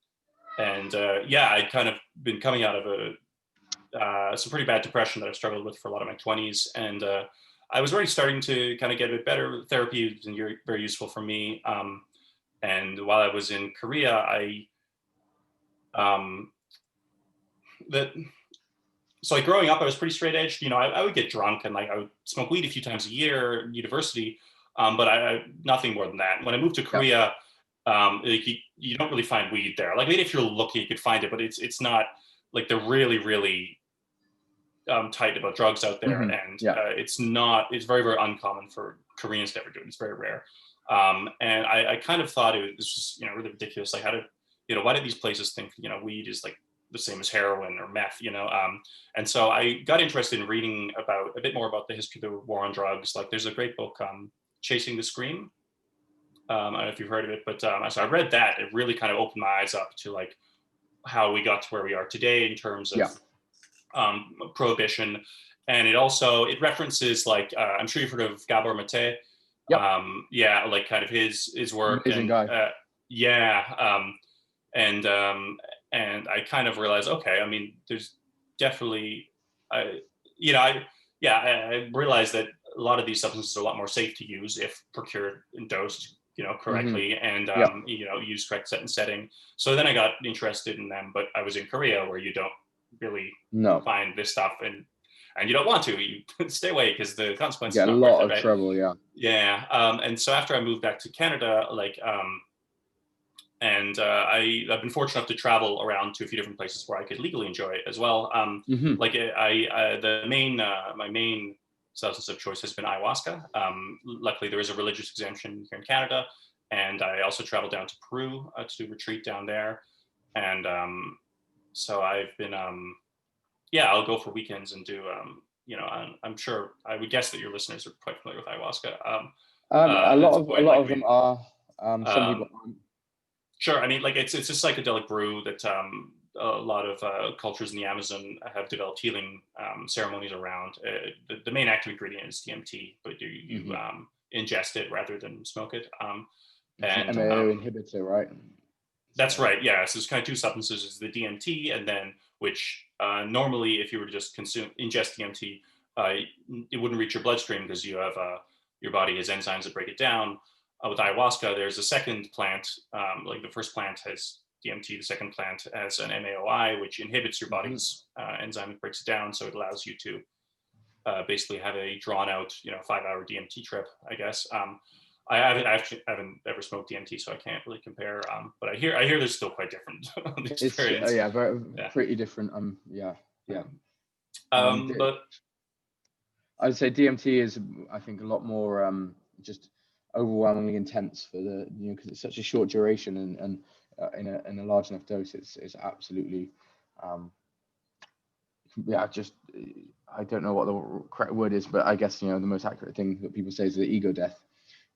and I'd kind of been coming out of some pretty bad depression that I've struggled with for a lot of my 20s, and I was already starting to kind of get a bit better. Therapy has been very useful for me. And while I was in Korea, um, that so like growing up, I was pretty straight edged. I would get drunk and like I would smoke weed a few times a year in university, but I nothing more than that. When I moved to Yeah. Korea, like you don't really find weed there. Like maybe if you're lucky, you could find it, but it's not like they're really really tight about drugs out there, Hmm. and Yeah. it's very very uncommon for Koreans to ever do it. It's very rare, and I kind of thought it was just really ridiculous. Like how did why did these places think weed is like the same as heroin or meth, and so I got interested in reading about a bit more about the history of the war on drugs. Like there's a great book, Chasing the Scream. I don't know if you've heard of it, but so I read that. It really kind of opened my eyes up to like how we got to where we are today in terms of Yeah. prohibition, and it references like I'm sure you've heard of Gabor Mate. Yep. Like kind of his work, Amazing and guy. yeah, and I kind of realized, okay, I mean, there's definitely, I I realized that a lot of these substances are a lot more safe to use if procured and dosed Hmm. correctly, and Yeah. use correct set and setting. So then I got interested in them, but I was in Korea where you don't really No. find this stuff, and you don't want to, you stay away because the You consequences get are a not worth lot it, of right? trouble. Yeah. Yeah. And so after I moved back to Canada, like and I've been fortunate enough to travel around to a few different places where I could legally enjoy it as well. Hmm. Like my main substance of choice has been ayahuasca. Luckily, there is a religious exemption here in Canada, and I also traveled down to Peru to retreat down there, and so I've been yeah, I'll go for weekends and do, I'm sure, I would guess that your listeners are quite familiar with ayahuasca. A It's lot like of them are. Some people um, aren't. sure. I mean, like it's a psychedelic brew that a lot of cultures in the Amazon have developed healing ceremonies around. The main active ingredient is DMT, but you ingest it rather than smoke it. It's an And MAO inhibitor, right? That's So, right. Yeah. So there's kind of two substances: is the DMT, and then which normally, if you were to just ingest DMT, uh, it wouldn't reach your bloodstream because you have your body has enzymes that break it down. With ayahuasca, there's a second plant. Like the first plant has DMT, the second plant has an MAOI, which inhibits your body's enzyme that breaks it down. So it allows you to basically have a drawn out, 5-hour DMT trip, I guess. I haven't ever smoked DMT, so I can't really compare. But I hear they're still quite different. The it's experience. yeah, very Yeah. pretty different. Yeah. But I'd say DMT is, I think, a lot more just overwhelmingly intense for the because it's such a short duration and in a large enough dose, it's absolutely just I don't know what the correct word is, but I guess the most accurate thing that people say is the ego death.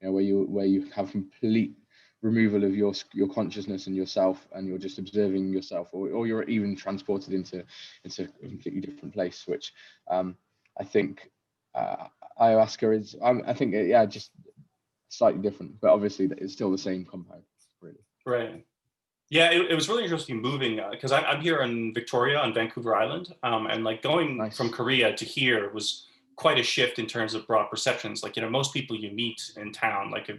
Where you have complete removal of your consciousness and yourself, and you're just observing yourself, or you're even transported into a completely different place, which I think ayahuasca is. I think just slightly different, but obviously it's still the same compound, really. right. Yeah, it was really interesting moving because I'm here in Victoria on Vancouver Island, and like going from Korea to here was quite a shift in terms of broad perceptions. Like, most people you meet in town, like have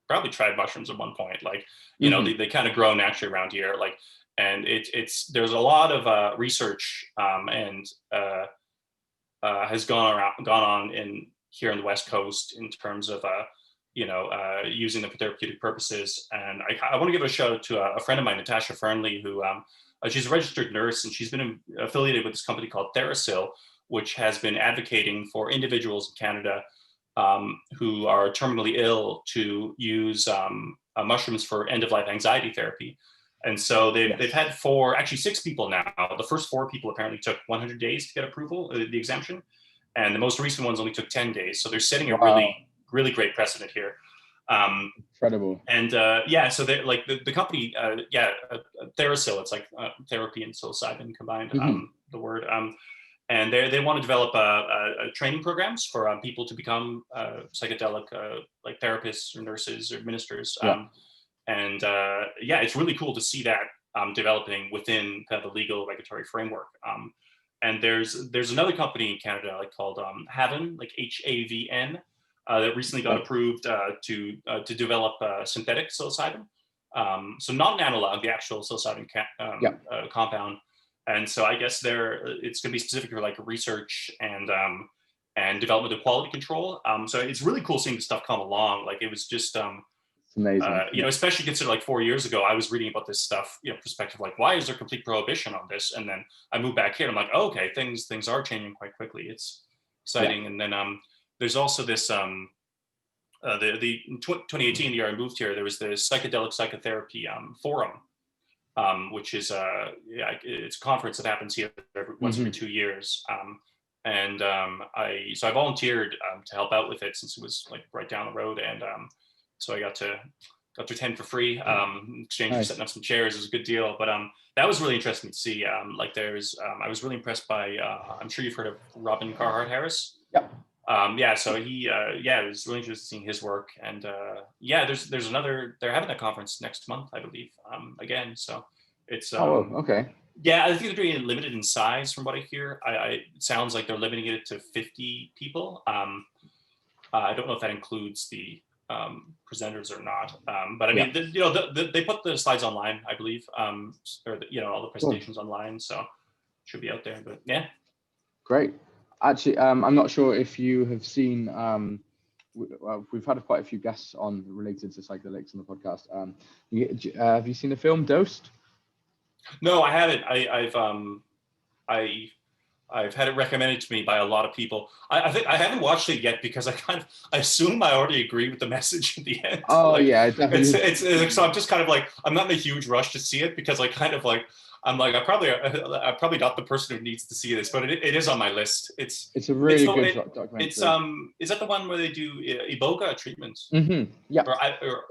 probably tried mushrooms at one point. Like, they kind of grow naturally around here. Like, and there's a lot of research and has gone on in here on the West Coast in terms of using them for therapeutic purposes. And I want to give a shout out to a friend of mine, Natasha Fernley, who she's a registered nurse, and she's been affiliated with this company called TheraSil, which has been advocating for individuals in Canada who are terminally ill to use mushrooms for end-of-life anxiety therapy. And so they've had 6 people now. The first 4 people apparently took 100 days to get approval, the exemption. And the most recent ones only took 10 days. So they're setting a really, really great precedent here. Incredible. And so they're like the company, TheraSil, it's like therapy and psilocybin combined, the word. And they want to develop training programs for people to become psychedelic like therapists or nurses or ministers. It's really cool to see that developing within kind of the legal regulatory framework. And there's another company in Canada called Havn, like HAVN, that recently got approved to develop synthetic psilocybin. So not an analog, the actual psilocybin compound. And so I guess it's going to be specific for like research and development of quality control. So it's really cool seeing this stuff come along. Like it was just amazing. Especially consider like 4 years ago, I was reading about this stuff, perspective, like why is there complete prohibition on this? And then I moved back here and I'm like, oh, okay, things are changing quite quickly. It's exciting. And then there's also this the 2018, the year I moved here, there was the Psychedelic Psychotherapy Forum, which is it's a conference that happens here once every 2 years. I volunteered to help out with it since it was like right down the road, and so I got to attend for free. Exchange for setting up some chairs. It was a good deal, but that was really interesting to see. I was really impressed by. I'm sure you've heard of Robin Carhart Harris. So he it was really interesting seeing his work, and there's another, they're having a conference next month, I believe, again, so it's okay. I think they're doing it limited in size from what I hear. It sounds like they're limiting it to 50 people. I don't know if that includes the presenters or not, but I mean they put the slides online, I believe, or all the presentations online, so should be out there. But great. Actually, I'm not sure if you have seen, we've had quite a few guests on related to psychedelics on the podcast. Have you seen the film Dosed? No, I haven't. I've had it recommended to me by a lot of people. I think I haven't watched it yet because I assume I already agree with the message at the end. Oh, definitely. It's so I'm just kind of like, I'm not in a huge rush to see it because I kind of like, I'm like, I'm probably not the person who needs to see this, but it is on my list. It's a really good documentary. It's is that the one where they do iboga treatments? Yeah. Or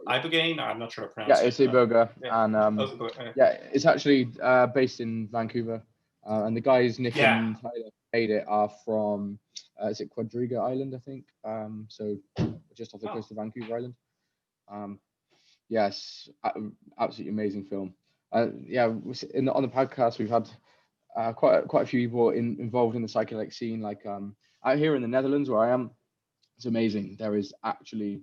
ibogaine? I'm not sure how to pronounce it. Yeah, it's iboga, and yeah, it's actually based in Vancouver, and the guys Nick and Tyler made it are from is it Quadriga Island, I think. So just off the coast of Vancouver Island. Yes, absolutely amazing film. Yeah, on the podcast we've had quite a few people involved in the psychedelic scene. Like out here in the Netherlands where I am, it's amazing. There is actually,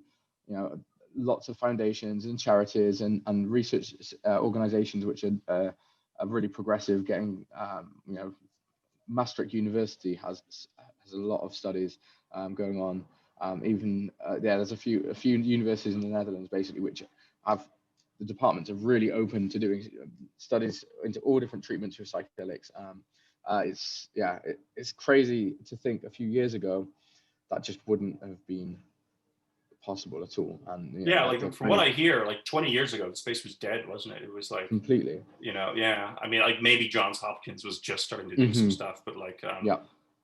lots of foundations and charities and research organizations which are really progressive. Getting, Maastricht University has a lot of studies going on. There's a few universities in the Netherlands basically which have the departments are really open to doing studies into all different treatments with psychedelics. It's crazy to think a few years ago that just wouldn't have been possible at all. And from what I hear, like 20 years ago, the space was dead, wasn't it? It was like completely. I mean, like maybe Johns Hopkins was just starting to do some stuff, but like,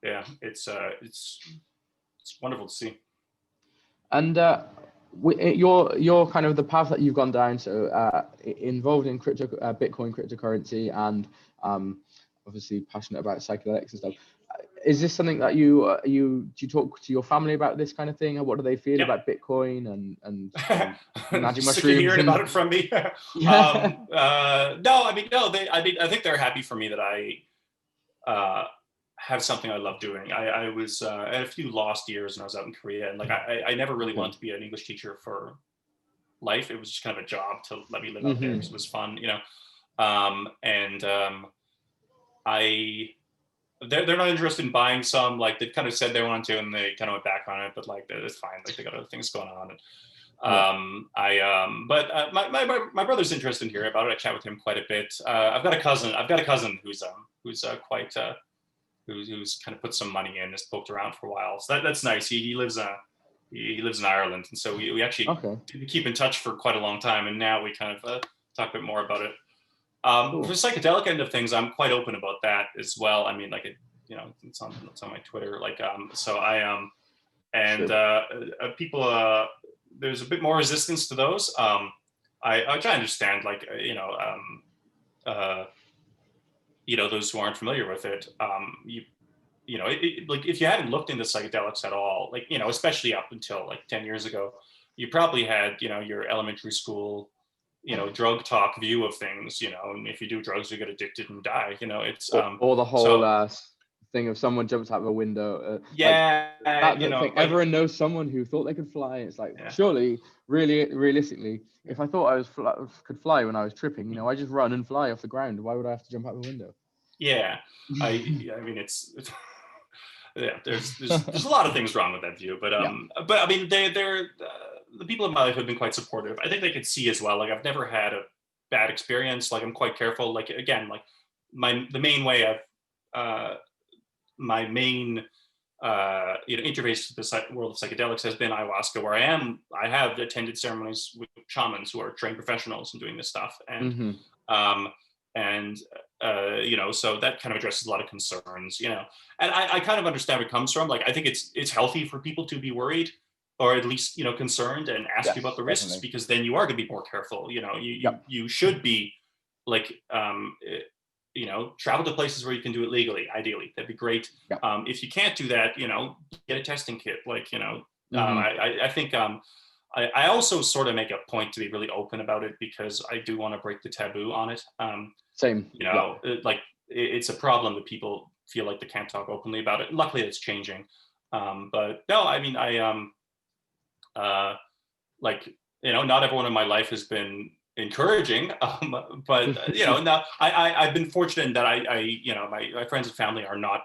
it's wonderful to see. And your kind of the path that you've gone down, so involved in Bitcoin cryptocurrency, and obviously passionate about psychedelics and stuff. Is this something that do you talk to your family about this kind of thing? What do they feel about Bitcoin and magic mushrooms? Sick of hearing about it from me. No, I mean, no. I think they're happy for me that I have something I love doing. I had a few lost years when I was out in Korea, and like I never really wanted to be an English teacher for life. It was just kind of a job to let me live out there because it was fun, They're not interested in buying some. Like they kind of said they wanted to, and they kind of went back on it. But like it's fine. Like they got other things going on. And, but my brother's interested in hearing about it. I chat with him quite a bit. I've got a cousin who's kind of put some money in, has poked around for a while. So that's nice. He lives in Ireland, and so we actually did keep in touch for quite a long time. And now we kind of talk a bit more about it. For the psychedelic end of things, I'm quite open about that as well. I mean, like it's on my Twitter. Like, so I am, and people, there's a bit more resistance to those. I try to understand, like, those who aren't familiar with it. Like if you hadn't looked into psychedelics at all, like, especially up until like 10 years ago, you probably had, your elementary school, drug talk view of things, and if you do drugs, you get addicted and die, it's or the whole thing of someone jumps out of a window. Everyone knows someone who thought they could fly. It's like, surely, really, realistically, if I thought I could fly when I was tripping, I just run and fly off the ground. Why would I have to jump out of a window? Yeah, I mean, it's there's a lot of things wrong with that view, but I mean, they're the people in my life have been quite supportive. I think they could see as well. Like I've never had a bad experience. Like I'm quite careful. Like again, like the main way my main interface to the world of psychedelics has been ayahuasca, where I have attended ceremonies with shamans who are trained professionals in doing this stuff, and so that kind of addresses a lot of concerns, and I kind of understand where it comes from. Like I think it's healthy for people to be worried, or at least concerned, and ask you about the risks, definitely. Because then you are going to be more careful. You should be like travel to places where you can do it legally. Ideally, that'd be great. If you can't do that, get a testing kit. Like I think I also sort of make a point to be really open about it, because I do want to break the taboo on it. Same. Like it's a problem that people feel like they can't talk openly about it. Luckily, it's changing. But no, I mean, not everyone in my life has been encouraging, but now I've been fortunate in that my friends and family are not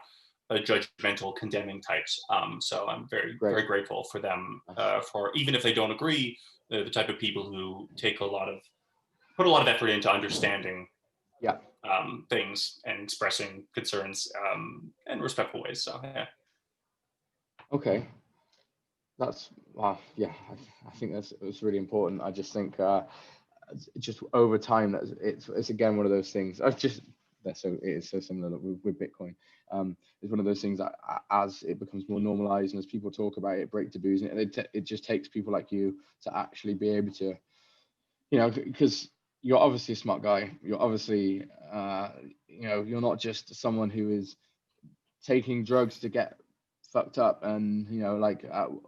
judgmental, condemning types. So I'm very very grateful for them, for even if they don't agree, the type of people who put a lot of effort into understanding things and expressing concerns in respectful ways. So yeah. Okay. That's wow. Yeah, I think it's really important. I just think just over time that it's again one of those things. I've just it is so similar with Bitcoin. It's one of those things that as it becomes more normalized and as people talk about it, break taboos, and it just takes people like you to actually be able to, because you're obviously a smart guy. You're obviously, you're not just someone who is taking drugs to get fucked up, and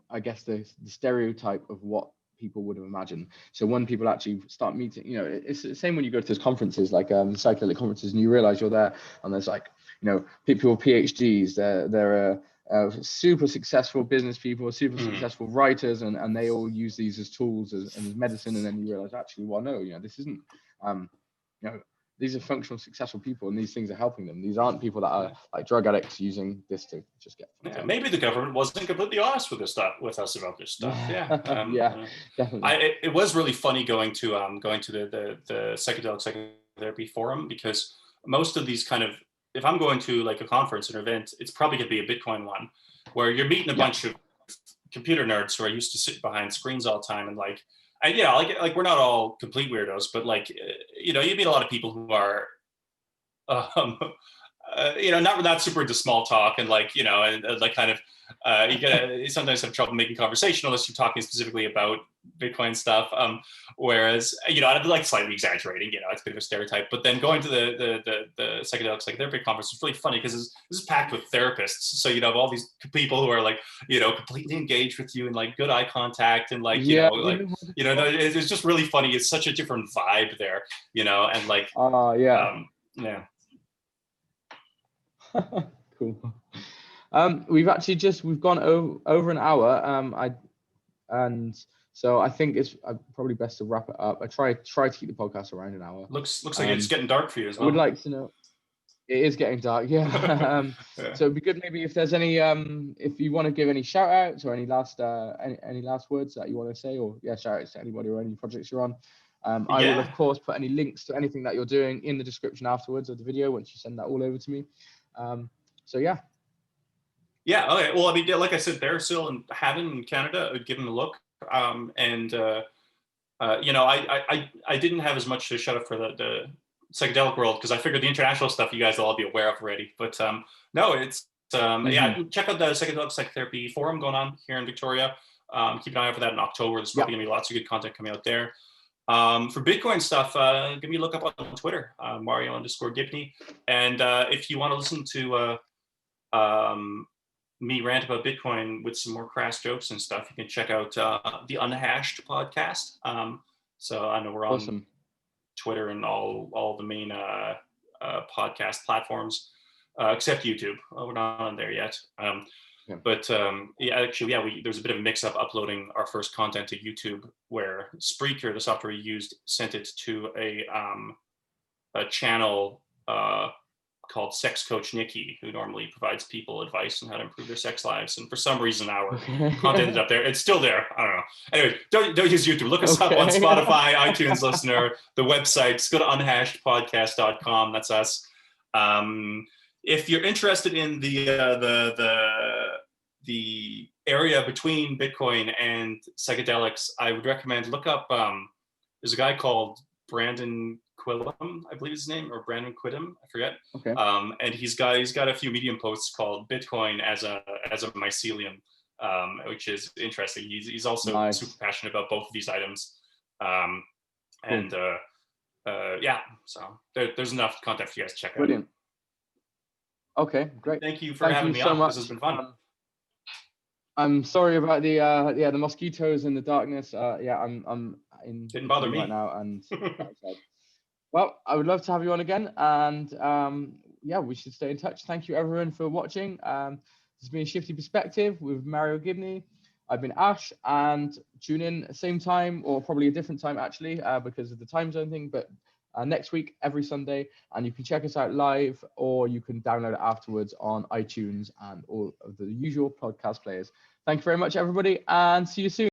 I guess the stereotype of what people would have imagined. So when people actually start meeting, it's the same when you go to those conferences, like psychedelic conferences, and you realize you're there, and there's people with PhDs, they're super successful business people, super successful writers, and they all use these as tools as medicine, and then you realize actually, well, no, this isn't, these are functional, successful people, and these things are helping them. These aren't people that are like drug addicts using this to just get. Yeah, maybe the government wasn't completely honest with us about this stuff. Yeah, definitely. It was really funny going to the psychedelic psychotherapy forum, because most of these kind of, if I'm going to like a conference or an event, it's probably going to be a Bitcoin one, where you're meeting a bunch of computer nerds who are used to sit behind screens all the time, and we're not all complete weirdos, but you meet a lot of people who are, not super into small talk, and you sometimes have trouble making conversation unless you're talking specifically about Bitcoin stuff. Whereas, I'd be slightly exaggerating, it's a bit of a stereotype, but then going to the psychedelic psychotherapy conference was really funny because this is packed with therapists. So you'd have all these people who are completely engaged with you and good eye contact, and it's just really funny. It's such a different vibe there, yeah. Cool. We've gone over an hour. So I think it's probably best to wrap it up. I try to keep the podcast around an hour. Looks like it's getting dark for you as well. I would like to know. It is getting dark, yeah. Yeah. So it'd be good maybe if there's any if you want to give any shout outs or any last words that you want to say, or shout outs to anybody or any projects you're on. I will of course put any links to anything that you're doing in the description afterwards of the video once you send that all over to me. So yeah. Yeah. Okay. Well, I mean, like I said, they're still in Canada. I'd give them a look. I didn't have as much to shut up for the psychedelic world, because I figured the international stuff you guys will all be aware of already. But no, it's check out the Psychedelic Psychotherapy Forum going on here in Victoria. Keep an eye out for that in October. There's probably gonna be lots of good content coming out there. For Bitcoin stuff, give me a look up on Twitter, Mario_Gibney. And if you want to listen to me rant about Bitcoin with some more crass jokes and stuff, you can check out the Unhashed podcast. So I know we're on Twitter and all the main podcast platforms, except YouTube. We're not on there yet. But there's a bit of a mix-up uploading our first content to YouTube, where Spreaker, the software we used, sent it to a channel called Sex Coach Nikki, who normally provides people advice on how to improve their sex lives. And for some reason, our content ended up there. It's still there. I don't know. Anyway, don't use YouTube. Look us up on Spotify, iTunes Listener, the website. Just go to unhashedpodcast.com. That's us. If you're interested in the area between Bitcoin and psychedelics, I would recommend look up. There's a guy called Brandon Quillum, I believe his name, or Brandon Quidum, I forget. Okay. And he's got a few Medium posts called Bitcoin as a mycelium, which is interesting. He's also super passionate about both of these items. So there's enough content for you guys to check Brilliant. out. Okay, great. Thank you for having me on. This has been fun. I'm sorry about the mosquitoes and the darkness. I'm in. Didn't bother me right now, and well, I would love to have you on again, and we should stay in touch. Thank you everyone for watching. This has been Shifty Perspective with Mario Gibney. I've been Ash, and tune in same time, or probably a different time actually, because of the time zone thing, but next week every Sunday, and you can check us out live, or you can download it afterwards on iTunes and all of the usual podcast players. Thank you very much everybody, and see you soon.